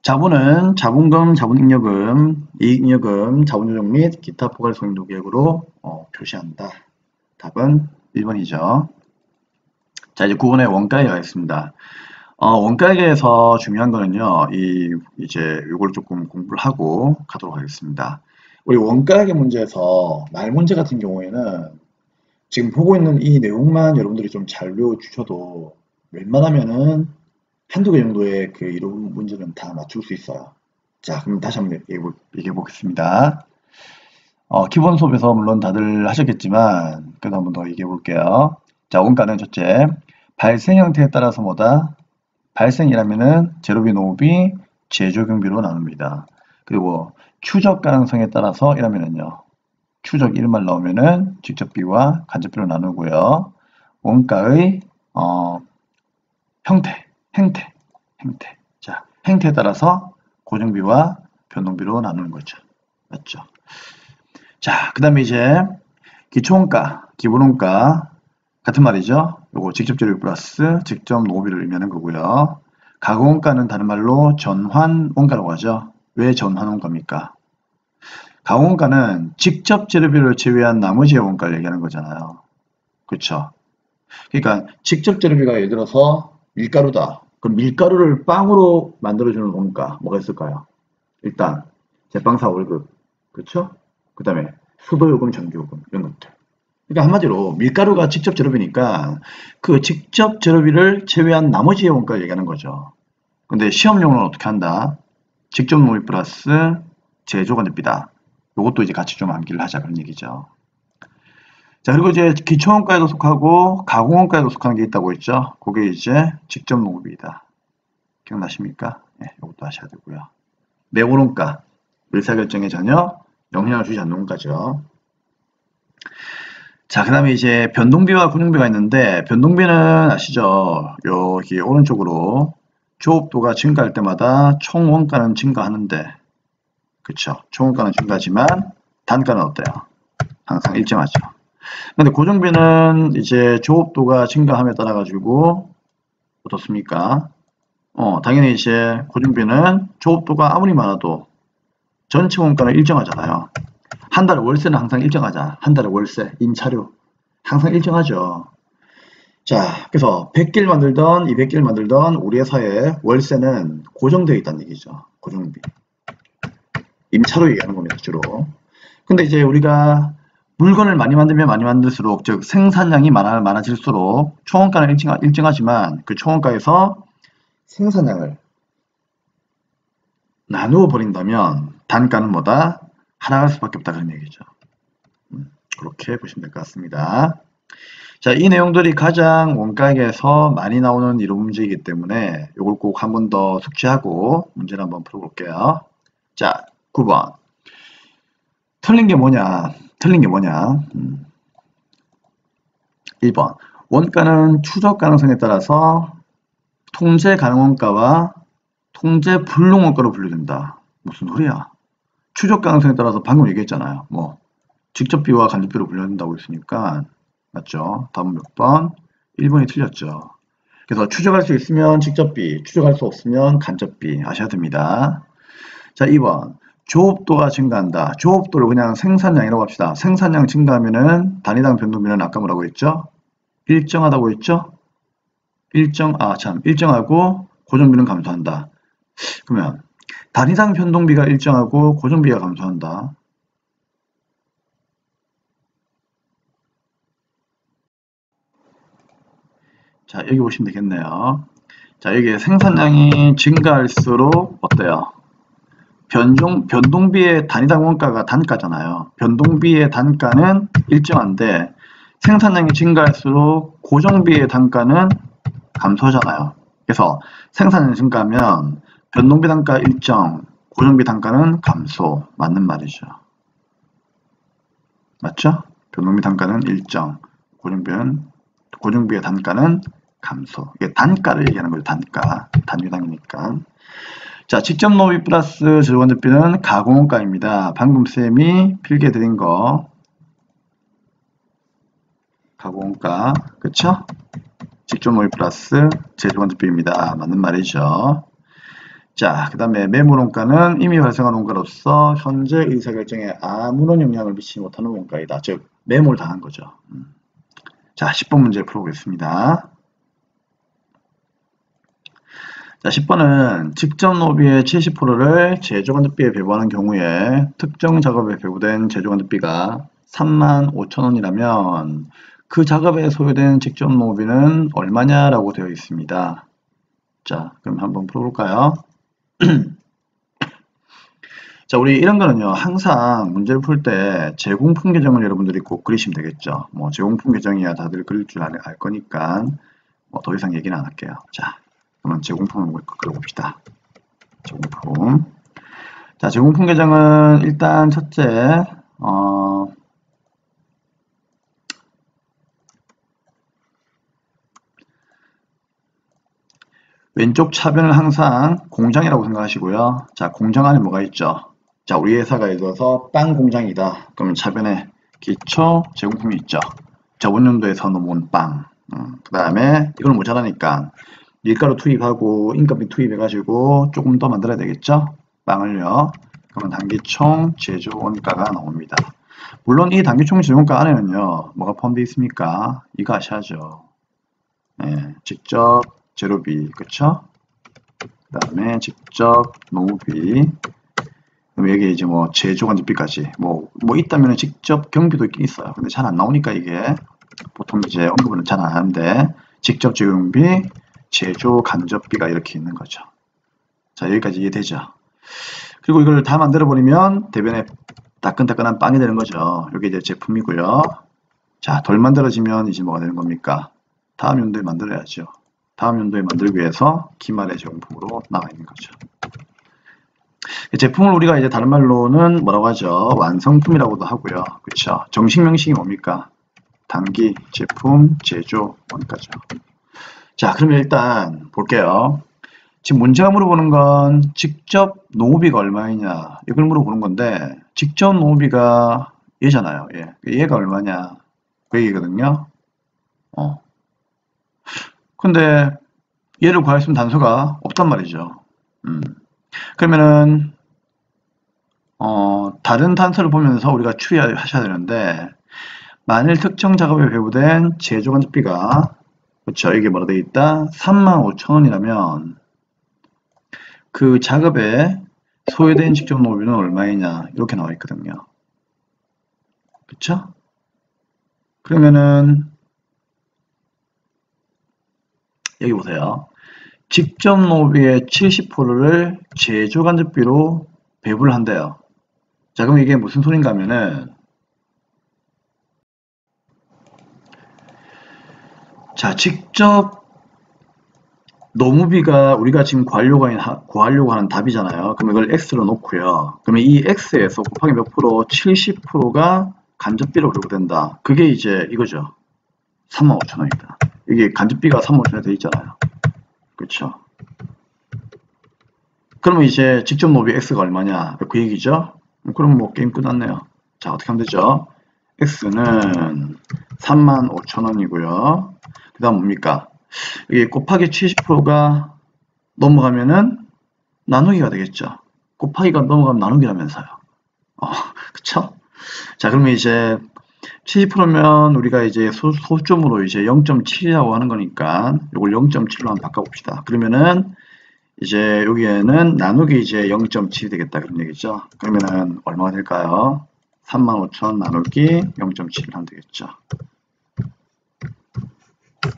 자본은 자본금, 자본잉여금, 이익잉여금, 자본조정 및 기타 포괄소인도 계획으로 표시한다. 답은 1번이죠. 자, 이제 9번에 원가액이 있습니다. 원가액에서 중요한 거는요, 이제 이걸 조금 공부를 하고 가도록 하겠습니다. 우리 원가액의 문제에서 말 문제 같은 경우에는 지금 보고 있는 이 내용만 여러분들이 좀 잘 외워주셔도 웬만하면은 한두 개 정도의 그 이론 문제는 다 맞출 수 있어요. 자, 그럼 다시 한번 얘기해 보겠습니다. 기본 수업에서 물론 다들 하셨겠지만, 그래도 한번 더 얘기해 볼게요. 자, 원가는 첫째, 발생 형태에 따라서 뭐다? 발생이라면은 제로비, 노후비, 재조경비로 나눕니다. 그리고 추적 가능성에 따라서 이라면은요. 추적 1만 나오면은 직접비와 간접비로 나누고요. 원가의 행태. 자, 행태에 따라서 고정비와 변동비로 나누는 거죠. 맞죠? 자, 그 다음에 이제 기초원가, 기본원가 같은 말이죠. 요거 직접 재료비 플러스 직접 노후비를 의미하는 거고요. 가공원가는 다른 말로 전환원가라고 하죠. 왜 전환원가입니까? 가공원가는 직접 재료비를 제외한 나머지의 원가를 얘기하는 거잖아요. 그쵸? 그러니까 직접 재료비가 예를 들어서 밀가루다. 그럼 밀가루를 빵으로 만들어주는 원가 뭐가 있을까요? 일단 제빵사 월급, 그쵸? 그 다음에 수도요금, 전기요금 이런 것들. 그러니까 한마디로 밀가루가 직접 재료비니까 그 직접 재료비를 제외한 나머지의 원가를 얘기하는 거죠. 근데 시험용은 어떻게 한다? 직접 노비 플러스 제조관리비다. 요것도 이제 같이 좀 암기를 하자 그런 얘기죠. 자, 그리고 이제 기초원가에도 속하고 가공원가에도 속하는 게 있다고 했죠. 그게 이제 직접 농업이다. 기억나십니까? 네, 이것도 하셔야 되고요. 내원원가, 의사결정에 전혀 영향을 주지 않는 원가죠. 자, 그 다음에 이제 변동비와 군용비가 있는데, 변동비는 아시죠? 여기 오른쪽으로 조업도가 증가할 때마다 총 원가는 증가하는데, 그쵸? 총 원가는 증가하지만 단가는 어때요? 항상 일정하죠. 근데 고정비는 이제 조업도가 증가함에 따라 가지고 어떻습니까? 당연히 이제 고정비는 조업도가 아무리 많아도 전체 원가는 일정하잖아요. 한 달에 월세는 항상 일정하자. 한 달에 월세, 임차료 항상 일정하죠. 자, 그래서 100개를 만들던 200개를 만들던 우리 회사의 월세는 고정되어 있다는 얘기죠. 고정비. 임차료 얘기하는 겁니다, 주로. 근데 이제 우리가 물건을 많이 만들면 많이 만들수록, 즉 생산량이 많아질수록 총원가는 일정하지만 그 총원가에서 생산량을 나누어 버린다면 단가는 뭐다? 하락할 수밖에 없다 그런 얘기죠. 그렇게 보시면 될 것 같습니다. 자, 이 내용들이 가장 원가액에서 많이 나오는 이론 문제이기 때문에 이걸 꼭 한 번 더 숙지하고 문제를 한번 풀어볼게요. 자, 9번. 틀린 게 뭐냐? 1번. 원가는 추적 가능성에 따라서 통제 가능 원가와 통제 불능 원가로 분류된다. 무슨 소리야? 추적 가능성에 따라서 방금 얘기했잖아요. 뭐 직접비와 간접비로 분류된다고 했으니까 맞죠? 다음 몇 번? 1번이 틀렸죠. 그래서 추적할 수 있으면 직접비, 추적할 수 없으면 간접비 아셔야 됩니다. 자, 2번. 조업도가 증가한다. 조업도를 그냥 생산량이라고 합시다. 생산량 증가하면은 단위당 변동비는 아까 뭐라고 했죠? 일정하다고 했죠? 일정하고 고정비는 감소한다. 그러면 단위당 변동비가 일정하고 고정비가 감소한다. 자, 여기 보시면 되겠네요. 자, 여기 생산량이 증가할수록 어때요? 변동비의 단위당 원가가 단가잖아요. 변동비의 단가는 일정한데 생산량이 증가할수록 고정비의 단가는 감소하잖아요. 그래서 생산량이 증가하면 변동비 단가 일정, 고정비 단가는 감소. 맞는 말이죠. 맞죠? 변동비 단가는 일정, 고정비의 단가는 감소. 이게 단가를 얘기하는 거죠. 단가. 단위당이니까. 자, 직접 노비 플러스 재료관리비는 가공원가입니다. 방금 쌤이 필기해 드린 거. 가공원가. 그쵸? 직접 노비 플러스 재료관리비입니다. 맞는 말이죠. 자, 그 다음에 매물원가는 이미 발생한 원가로서 현재 의사결정에 아무런 영향을 미치지 못하는 원가이다. 즉, 매몰 당한 거죠. 자, 10번 문제 풀어보겠습니다. 자, 10번은 직접 노비의 70%를 제조관리비에 배부하는 경우에 특정 작업에 배부된 제조관리비가 35,000원이라면 그 작업에 소요된 직접 노비는 얼마냐라고 되어 있습니다. 자, 그럼 한번 풀어볼까요? 자, 우리 이런 거는요, 항상 문제를 풀 때 제공품 계정을 여러분들이 꼭 그리시면 되겠죠. 뭐, 제공품 계정이야 다들 그릴 줄 알 거니까, 뭐, 더 이상 얘기는 안 할게요. 자, 그러면 제공품을 그려봅시다. 제공품. 자, 제공품 계정은 일단 첫째, 왼쪽 차변을 항상 공장이라고 생각하시고요. 자, 공장 안에 뭐가 있죠? 자, 우리 회사가 예를 들어서 빵 공장이다. 그러면 차변에 기초 제공품이 있죠. 저번 연도에서 넘어온 빵. 그 다음에 이걸 모자라니까 밀가루 투입하고 인건비 투입해가지고 조금 더 만들어야 되겠죠? 빵을요. 그러면 단기총 제조 원가가 나옵니다. 물론 이 단기총재정가 안에는요, 뭐가 포함되어 있습니까? 이거 아셔야죠. 예, 직접 재료비, 그쵸? 그 다음에 직접 노무비, 그럼 여기 이제 뭐 제조관리비까지 뭐 있다면 직접 경비도 있긴 있어요. 근데 잘 안 나오니까 이게 보통 이제 언급은 잘 안 하는데 직접 적용비, 제조 간접비가 이렇게 있는 거죠. 자, 여기까지 이해되죠? 그리고 이걸 다 만들어 버리면 대변에 따끈따끈한 빵이 되는 거죠. 이게 이제 제품이고요. 자, 덜 만들어지면 이제 뭐가 되는 겁니까? 다음 연도에 만들어야죠. 다음 연도에 만들기 위해서 기말의 제공품으로 나와 있는 거죠. 제품을 우리가 이제 다른 말로는 뭐라고 하죠? 완성품이라고도 하고요. 그렇죠? 정식 명칭이 뭡니까? 단기, 제품, 제조, 원가죠. 자, 그러면 일단 볼게요. 지금 문제가 물어보는 건 직접 노무비가 얼마이냐 이걸 물어보는 건데 직접 노무비가 얘잖아요. 얘가 얼마냐 그 얘기거든요. 근데 얘를 구할 수 있는 단서가 없단 말이죠. 그러면은 다른 단서를 보면서 우리가 추리하셔야 되는데 만일 특정 작업에 배부된 제조간접비가 그렇죠. 이게 뭐라 되어 있다? 35,000원이라면 그 작업에 소요된 직접 노무비는 얼마이냐 이렇게 나와 있거든요. 그쵸? 그러면은 여기 보세요. 직접 노무비의 70%를 제조간접비로 배분을 한대요. 자, 그럼 이게 무슨 소린가 하면은 자, 직접 노무비가 우리가 지금 구하려고 하는 답이잖아요. 그럼 이걸 x로 놓고요. 그러면 이 x에서 곱하기 몇 프로? 70%가 간접비로 배분된다. 그게 이제 이거죠. 35,000원이다. 이게 간접비가 35,000원에 돼 있잖아요. 그렇죠? 그러면 이제 직접 노비 x가 얼마냐? 그 얘기죠? 그럼 뭐 게임 끝났네요. 자, 어떻게 하면 되죠? x는 35,000원이고요. 그 다음 뭡니까? 이게 곱하기 70%가 넘어가면은 나누기가 되겠죠. 곱하기가 넘어가면 나누기라면서요. 그쵸? 자, 그러면 이제 70%면 우리가 이제 소점으로 이제 0.7이라고 하는 거니까 이걸 0.7로 한번 바꿔봅시다. 그러면은 이제 여기에는 나누기 이제 0.7이 되겠다 그런 얘기죠. 그러면은 얼마가 될까요? 35,000 나누기 0.7을 하면 되겠죠.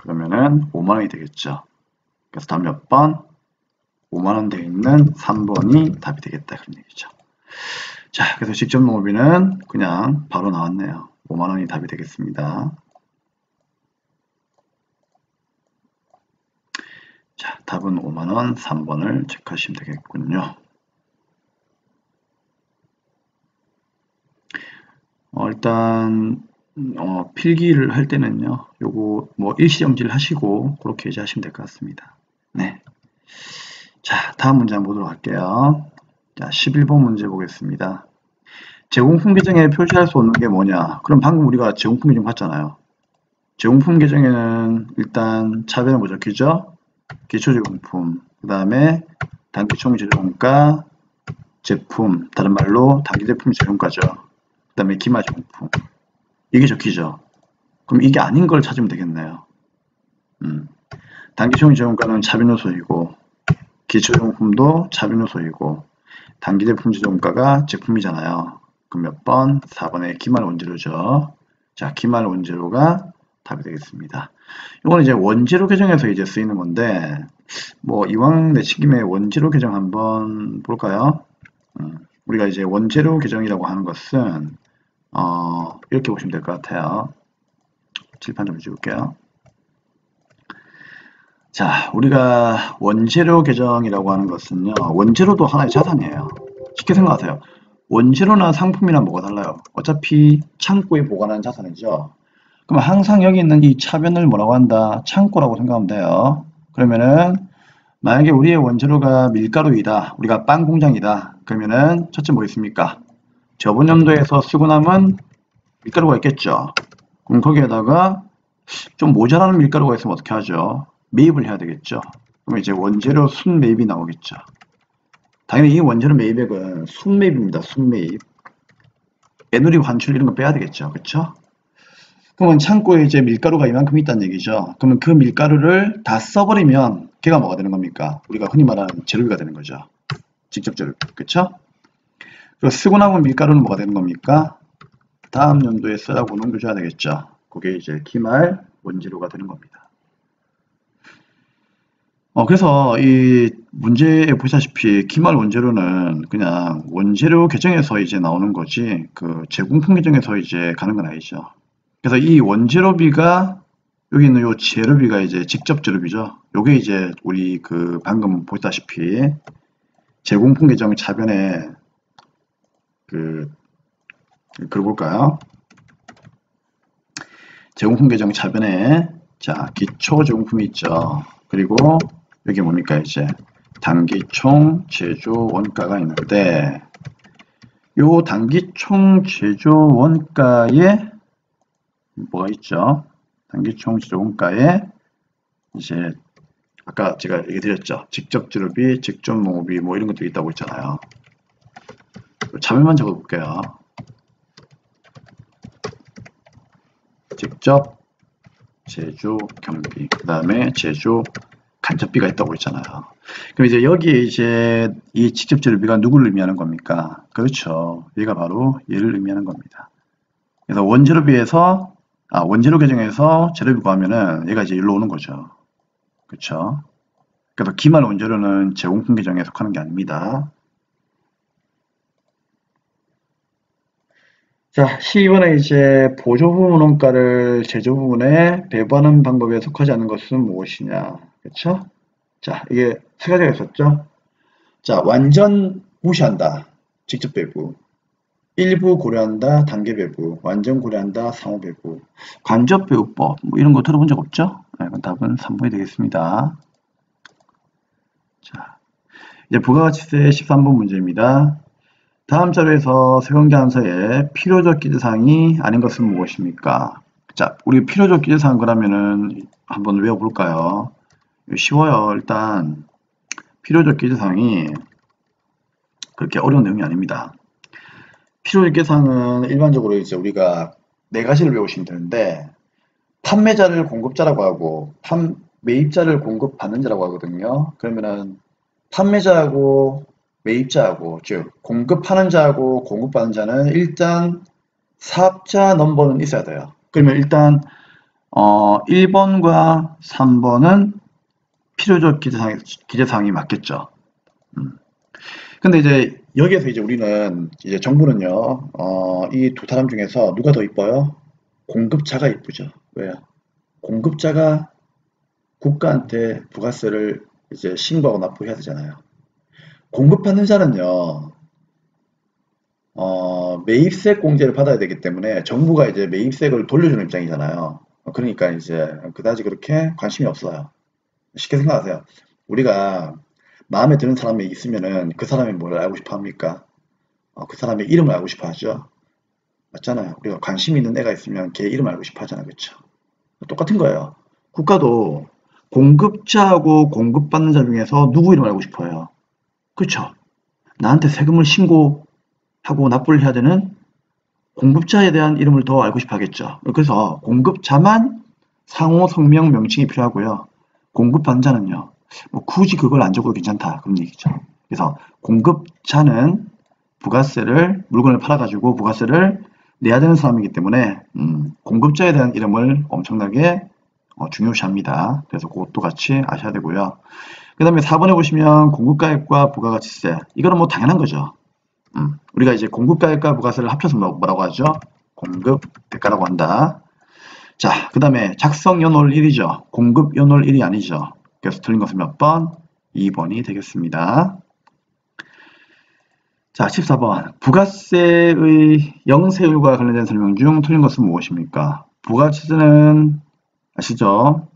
그러면은 5만원이 되겠죠. 그래서 답 몇 번? 5만원 되어 있는 3번이 답이 되겠다 그런 얘기죠. 자, 그래서 직접 노무비는 그냥 바로 나왔네요. 5만원이 답이 되겠습니다. 자, 답은 5만원 3번을 체크하시면 되겠군요. 일단 필기를 할 때는요, 요거 뭐 일시정지를 하시고 그렇게 이제 하시면 될 것 같습니다. 네. 자, 다음 문제 한번 보도록 할게요. 자, 11번 문제 보겠습니다. 제공품 계정에 표시할 수 없는 게 뭐냐? 그럼 방금 우리가 제공품 계정 봤잖아요. 제공품 계정에는 일단 차변에 뭐 적히죠? 기초제공품, 그 다음에 단기총재정가, 제품, 다른 말로 단기제품 제공가죠. 그 다음에 기마제공품. 이게 적히죠. 그럼 이게 아닌 걸 찾으면 되겠네요. 단기총재정가는 차변요소이고 기초제공품도 차변요소이고 단기제품 제공가가 제품이잖아요. 그럼 몇 번? 4번의 기말 원재료죠. 자, 기말 원재료가 답이 되겠습니다. 이거는 이제 원재료 계정에서 이제 쓰이는 건데, 뭐 이왕 내친 김에 원재료 계정 한번 볼까요? 우리가 이제 원재료 계정이라고 하는 것은 이렇게 보시면 될 것 같아요. 칠판 좀 지울게요. 자, 우리가 원재료 계정이라고 하는 것은요, 원재료도 하나의 자산이에요. 쉽게 생각하세요. 원재료나 상품이랑 뭐가 달라요? 어차피 창고에 보관하는 자산이죠. 그럼 항상 여기 있는 이 차변을 뭐라고 한다? 창고라고 생각하면 돼요. 그러면은 만약에 우리의 원재료가 밀가루이다. 우리가 빵 공장이다. 그러면은 첫째 뭐 있습니까? 저번 연도에서 쓰고 남은 밀가루가 있겠죠. 그럼 거기에다가 좀 모자라는 밀가루가 있으면 어떻게 하죠? 매입을 해야 되겠죠. 그럼 이제 원재료 순매입이 나오겠죠. 당연히 이 원재료 매입액은 순매입입니다. 순매입. 애누리 환출 이런 거 빼야 되겠죠. 그쵸? 그러면 창고에 이제 밀가루가 이만큼 있다는 얘기죠. 그러면 그 밀가루를 다 써버리면 걔가 뭐가 되는 겁니까? 우리가 흔히 말하는 재료비가 되는 거죠. 직접 재료비. 그쵸? 그리고 쓰고 남은 밀가루는 뭐가 되는 겁니까? 다음 연도에 쓰라고 넘겨줘야 되겠죠. 그게 이제 기말 원재료가 되는 겁니다. 그래서 이 문제에 보시다시피 기말 원재료는 그냥 원재료 계정에서 이제 나오는 거지 그 제공품 계정에서 이제 가는 건 아니죠. 그래서 이 원재료비가 여기 있는 요 재료비가 이제 직접 재료비죠. 요게 이제 우리 그 방금 보시다시피 제공품 계정 차변에 그 볼까요? 제공품 계정 차변에 자 기초 제공품이 있죠. 그리고 여기 뭡니까 이제 단기총 제조 원가가 있는데 요 단기총 제조 원가에 뭐가 있죠? 단기총 제조 원가에 이제 아까 제가 얘기 드렸죠. 직접 재료비, 직접 농업비 뭐 이런 것들이 있다고 했잖아요. 차별만 적어 볼게요. 직접 제조 경비, 그 다음에 제조 간접비가 있다고 했잖아요. 그럼 이제 여기에 이제 이 직접 재료비가 누구를 의미하는 겁니까? 그렇죠. 얘가 바로 얘를 의미하는 겁니다. 그래서 원재료비에서 원재료 계정에서 재료비 구하면은 얘가 이제 일로 오는 거죠. 그렇죠. 그래서 기말 원재료는 제공품 계정에 속하는 게 아닙니다. 자, 12번에 이제 보조 부분 원가를 제조 부분에 배분하는 방법에 속하지 않는 것은 무엇이냐. 그렇죠? 자, 이게 세 가지가 있었죠? 자, 완전 무시한다. 직접 배부. 일부 고려한다. 단계 배부. 완전 고려한다. 상호 배부. 간접 배부법. 뭐 이런 거 들어본 적 없죠? 네, 이건 답은 3번이 되겠습니다. 자, 이제 부가가치세 13번 문제입니다. 다음 자료에서 세관계 함수에 필요적 기재사항이 아닌 것은 무엇입니까? 자, 우리 필요적 기재사항 그러면은 한번 외워볼까요? 쉬워요. 일단 필요적 기재사항이 그렇게 어려운 내용이 아닙니다. 필요적 기재사항은 일반적으로 이제 우리가 네 가지를 외우시면 되는데 판매자를 공급자라고 하고 매입자를 공급받는 자라고 하거든요. 그러면은 판매자하고 매입자하고 즉 공급하는 자하고 공급받는 자는 일단 사업자 넘버는 있어야 돼요. 그러면 일단 1번과 3번은 필요적 기재사항이 맞겠죠. 근데 이제 여기에서 이제 우리는 이제 정부는요 이 두 사람 중에서 누가 더 이뻐요? 공급자가 이쁘죠. 왜요? 공급자가 국가한테 부가세를 이제 신고하고 납부해야 되잖아요. 공급받는 자는요, 매입세 공제를 받아야 되기 때문에 정부가 이제 매입세를 돌려주는 입장이잖아요. 그러니까 이제 그다지 그렇게 관심이 없어요. 쉽게 생각하세요. 우리가 마음에 드는 사람이 있으면은 그 사람이 뭘 알고 싶어 합니까? 그 사람의 이름을 알고 싶어 하죠. 맞잖아요. 우리가 관심 있는 애가 있으면 걔 이름 알고 싶어 하잖아요. 그쵸? 똑같은 거예요. 국가도 공급자하고 공급받는 자 중에서 누구 이름을 알고 싶어요. 그쵸? 나한테 세금을 신고하고 납부를 해야 되는 공급자에 대한 이름을 더 알고 싶어 하겠죠. 그래서 공급자만 상호 성명 명칭이 필요하고요. 공급받는 자는요. 뭐 굳이 그걸 안 적어도 괜찮다. 그런 얘기죠. 그래서 공급자는 부가세를 물건을 팔아가지고 부가세를 내야 되는 사람이기 때문에 공급자에 대한 이름을 엄청나게 중요시합니다. 그래서 그것도 같이 아셔야 되고요. 그 다음에 4번에 보시면 공급가액과 부가가치세. 이거는 뭐 당연한 거죠. 우리가 이제 공급가액과 부가세를 합쳐서 뭐라고 하죠? 공급대가라고 한다. 자, 그 다음에 작성연월 1이죠. 공급연월 1이 아니죠. 그래서 틀린 것은 몇 번? 2번이 되겠습니다. 자, 14번. 부가세의 영세율과 관련된 설명 중 틀린 것은 무엇입니까? 부가세는 아시죠?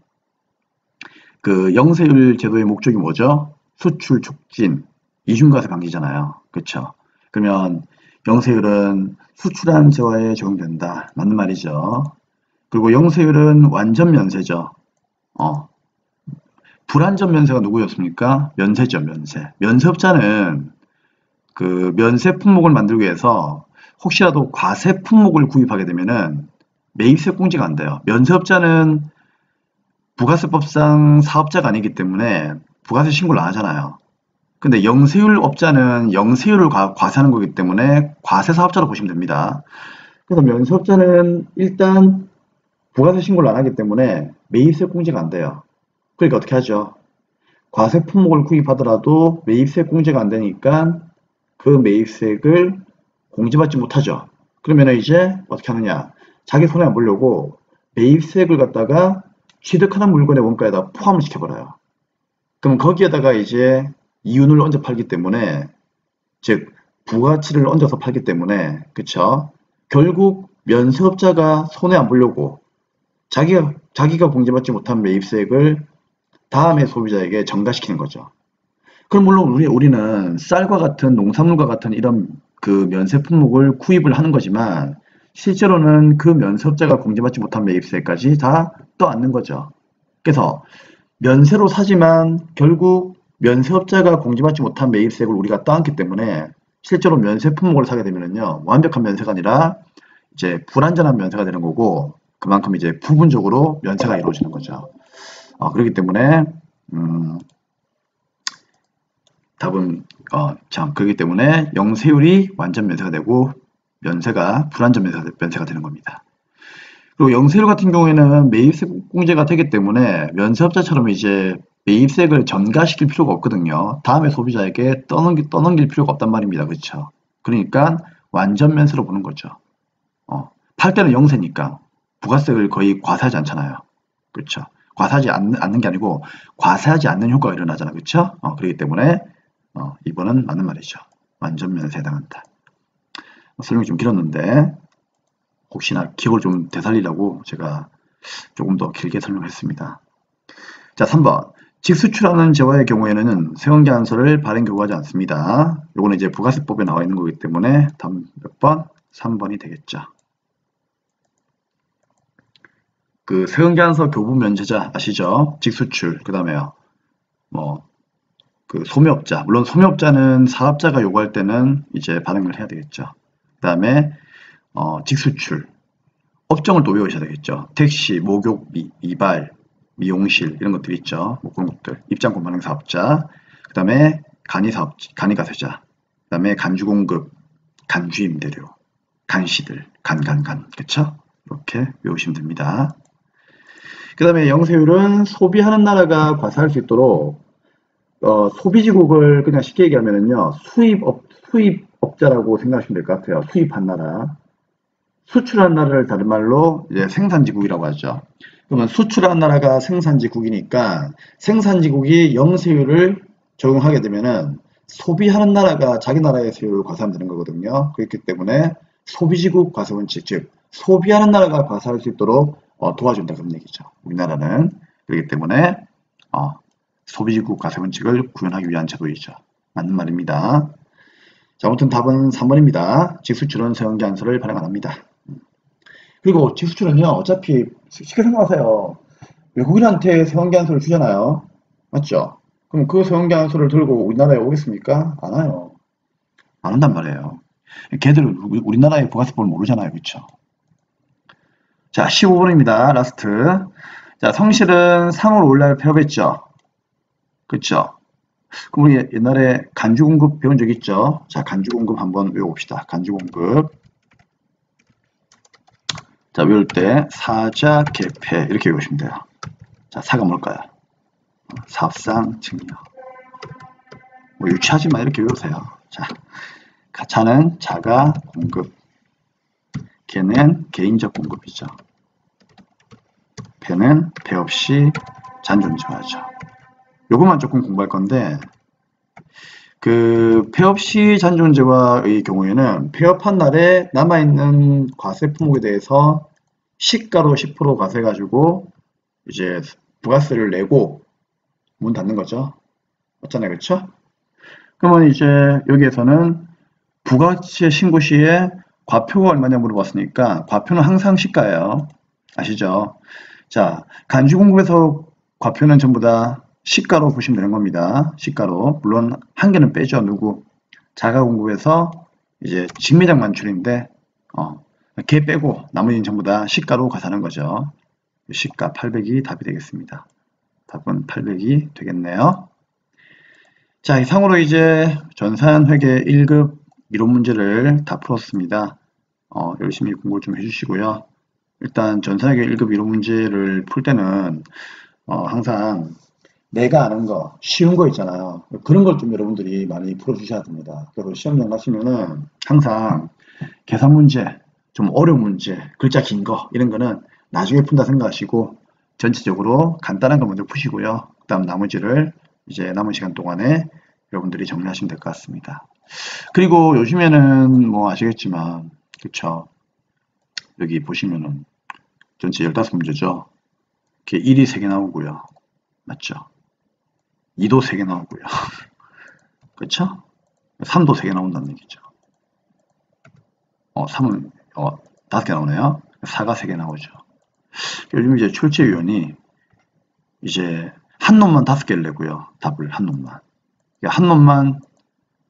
그 영세율 제도의 목적이 뭐죠? 수출 촉진, 이중과세 방지잖아요. 그렇죠? 그러면 영세율은 수출한 재화에 적용된다. 맞는 말이죠. 그리고 영세율은 완전 면세죠. 불완전 면세가 누구였습니까? 면세죠, 면세. 면세업자는 그 면세 품목을 만들기 위해서 혹시라도 과세 품목을 구입하게 되면은 매입세 공제가 안 돼요. 면세업자는 부가세법상 사업자가 아니기 때문에 부가세 신고를 안 하잖아요. 근데 영세율 업자는 영세율을 과세하는 거기 때문에 과세 사업자로 보시면 됩니다. 그래서 면세업자는 일단 부가세 신고를 안 하기 때문에 매입세 공제가 안 돼요. 그러니까 어떻게 하죠? 과세 품목을 구입하더라도 매입세 공제가 안 되니까 그 매입세액을 공제받지 못하죠. 그러면 이제 어떻게 하느냐? 자기 손에 안 보려고 매입세액을 갖다가 취득하는 물건의 원가에다 포함을 시켜버려요. 그럼 거기에다가 이제 이윤을 얹어 팔기 때문에, 즉 부가치를 얹어서 팔기 때문에, 그쵸? 결국 면세업자가 손해 안 보려고 자기가 공제받지 못한 매입세액을 다음에 소비자에게 전가시키는 거죠. 그럼 물론 우리는 쌀과 같은 농산물과 같은 이런 그 면세 품목을 구입을 하는 거지만 실제로는 그 면세업자가 공제받지 못한 매입세까지 다 떠안는 거죠. 그래서 면세로 사지만 결국 면세업자가 공제받지 못한 매입세액을 우리가 떠안기 때문에 실제로 면세 품목을 사게 되면요, 완벽한 면세가 아니라 이제 불완전한 면세가 되는 거고, 그만큼 이제 부분적으로 면세가 이루어지는 거죠. 그렇기 때문에 답은 그렇기 때문에 영세율이 완전 면세가 되고 면세가 불완전 면세가 되는 겁니다. 그리고 영세율 같은 경우에는 매입세 공제가 되기 때문에 면세업자처럼 이제 매입세액을 전가시킬 필요가 없거든요. 다음에 소비자에게 떠넘길 필요가 없단 말입니다. 그렇죠? 그러니까 완전 면세로 보는 거죠. 팔 때는 영세니까 부가세를 거의 과세하지 않잖아요. 그렇죠? 과세하지 않는 게 아니고 과세하지 않는 효과가 일어나잖아요. 그렇죠? 그렇기 때문에 2번은 맞는 말이죠. 완전 면세에 해당한다. 설명이 좀 길었는데 혹시나 기억을 좀 되살리려고 제가 조금 더 길게 설명했습니다. 자, 3번. 직수출하는 재화의 경우에는 세원계한서를 발행 교부하지 않습니다. 요거는 이제 부가세법에 나와 있는 거기 때문에 다음 몇 번? 3번이 되겠죠. 그 세원계한서 교부 면제자 아시죠? 직수출, 그 다음에요. 그 소매업자, 물론 소매업자는 사업자가 요구할 때는 이제 발행을 해야 되겠죠. 그 다음에 직수출, 업종을 또 외우셔야 되겠죠. 택시, 목욕, 이발, 미용실 이런 것들이 있죠. 뭐 그런 것들. 입장권 발행 사업자, 그 다음에 간이가세자, 그 다음에 간주공급, 간주임대료, 간시들, 그쵸? 이렇게 외우시면 됩니다. 그 다음에 영세율은 소비하는 나라가 과세할 수 있도록 소비지국을 그냥 쉽게 얘기하면은요, 수입업자라고 생각하시면 될 것 같아요. 수입한 나라. 수출한 나라를 다른 말로 이제 생산지국이라고 하죠. 그러면 수출한 나라가 생산지국이니까 생산지국이 영세율을 적용하게 되면은 소비하는 나라가 자기 나라의 세율을 과세하면 되는 거거든요. 그렇기 때문에 소비지국 과세원칙, 즉 소비하는 나라가 과세할 수 있도록 도와준다 그런 얘기죠. 우리나라는. 그렇기 때문에 소비지국 과세원칙을 구현하기 위한 제도이죠. 맞는 말입니다. 자, 아무튼 답은 3번입니다. 직수출은 세원계한서를 발행 안 합니다. 그리고 직수출은요, 어차피 쉽게 생각하세요. 외국인한테 세원계한서를 주잖아요. 맞죠? 그럼 그 세원계한서를 들고 우리나라에 오겠습니까? 안 와요. 안 온단 말이에요. 걔들은 우리나라의 부가세법을 모르잖아요. 그쵸? 자, 15번입니다. 라스트. 자, 성실은 3월 5일날 폐업했죠. 그쵸? 그럼 우리 옛날에 간주공급 배운 적 있죠? 자, 간주공급 한번 외워봅시다. 간주공급. 자, 외울 때 사자, 개폐 이렇게 외우시면 돼요. 자, 사가 뭘까요? 사업상 증여. 뭐 유치하지만 이렇게 외우세요. 자, 자는 자가 공급, 개는 개인적 공급이죠. 폐는 폐 없이 잔존증하죠. 요것만 조금 공부할 건데, 그 폐업시 잔존재화의 경우에는 폐업한 날에 남아있는 과세 품목에 대해서 시가로 10% 과세해가지고 이제 부가세를 내고 문 닫는 거죠. 맞잖아요. 그렇죠? 그러면 이제 여기에서는 부가세 신고 시에 과표가 얼마냐 물어봤으니까 과표는 항상 시가예요. 아시죠? 자, 간주공급에서 과표는 전부 다 시가로 보시면 되는 겁니다. 시가로. 물론 한 개는 빼죠. 누구? 자가공급에서 이제 직매장 만출인데 걔 빼고 나머지는 전부 다 시가로 가사는 거죠. 시가 800이 답이 되겠습니다. 답은 800이 되겠네요. 자, 이상으로 이제 전산회계 1급 이론 문제를 다 풀었습니다. 열심히 공부 좀 해주시고요. 일단 전산회계 1급 이론 문제를 풀 때는 항상 내가 아는 거, 쉬운 거 있잖아요. 그런 걸 좀 여러분들이 많이 풀어주셔야 됩니다. 그리고 시험장 가시면은 항상 계산 문제, 좀 어려운 문제, 글자 긴 거 이런 거는 나중에 푼다 생각하시고 전체적으로 간단한 거 먼저 푸시고요. 그 다음 나머지를 이제 남은 시간 동안에 여러분들이 정리하시면 될 것 같습니다. 그리고 요즘에는 뭐 아시겠지만 그쵸, 여기 보시면은 전체 15문제죠. 이렇게 1이 3개 나오고요. 맞죠? 2도 3개 나오고요. 그쵸? 3도 3개 나온다는 얘기죠. 3은 5개 나오네요. 4가 3개 나오죠. 요즘 이제 출제위원이 이제 한 놈만 5개를 내고요. 답을 한 놈만. 한 놈만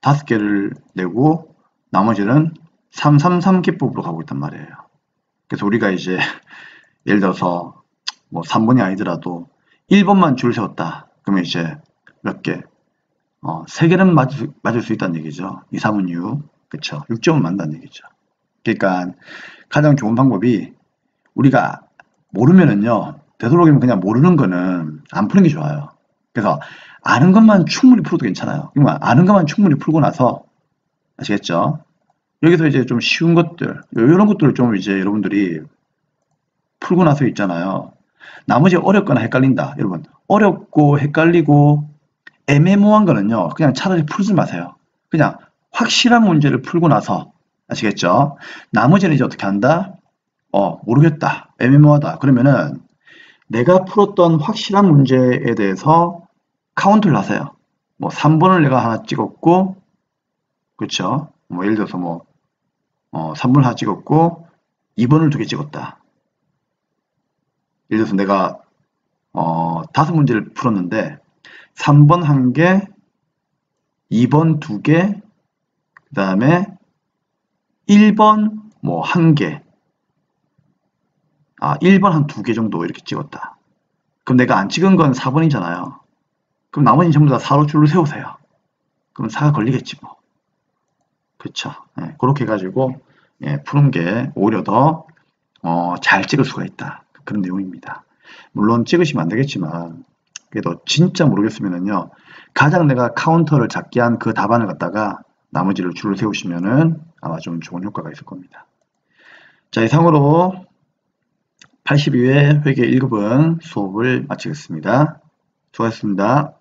5개를 내고 나머지는 333 기법으로 가고 있단 말이에요. 그래서 우리가 이제 예를 들어서 뭐 3번이 아니더라도 1번만 줄 세웠다. 그러면 이제 몇 개? 3개는 맞을 수 있다는 얘기죠. 2, 3은 6. 그쵸? 6점은 맞는다는 얘기죠. 그러니까 가장 좋은 방법이 우리가 모르면은요, 되도록이면 그냥 모르는 거는 안 푸는 게 좋아요. 그래서 아는 것만 충분히 풀어도 괜찮아요. 그러니까 아는 것만 충분히 풀고 나서, 아시겠죠? 여기서 이제 좀 쉬운 것들, 이런 것들을 좀 이제 여러분들이 풀고 나서 있잖아요. 나머지 어렵거나 헷갈린다. 여러분, 어렵고 헷갈리고 애매모호한 거는요, 그냥 차라리 풀지 마세요. 그냥 확실한 문제를 풀고 나서, 아시겠죠? 나머지는 이제 어떻게 한다? 모르겠다. 애매모호하다. 그러면은 내가 풀었던 확실한 문제에 대해서 카운트를 하세요. 뭐 3번을 내가 하나 찍었고, 그렇죠? 뭐 예를 들어서 뭐 3번을 하나 찍었고 2번을 2개 찍었다. 예를 들어서 내가 5문제를 풀었는데 3번 1개, 2번 2개, 그 다음에 1번 뭐 1개, 1번 한 2개 정도 이렇게 찍었다. 그럼 내가 안 찍은 건 4번이잖아요. 그럼 나머지는 전부 다 4로 줄을 세우세요. 그럼 4가 걸리겠지 뭐. 그쵸. 예, 그렇게 해가지고 푸는 게 오히려 더 잘 찍을 수가 있다. 그런 내용입니다. 물론 찍으시면 안 되겠지만 그래도 진짜 모르겠으면은요. 가장 내가 카운터를 작게 한 그 답안을 갖다가 나머지를 줄을 세우시면은 아마 좀 좋은 효과가 있을 겁니다. 자, 이상으로 82회 회계 1급은 수업을 마치겠습니다. 수고하셨습니다.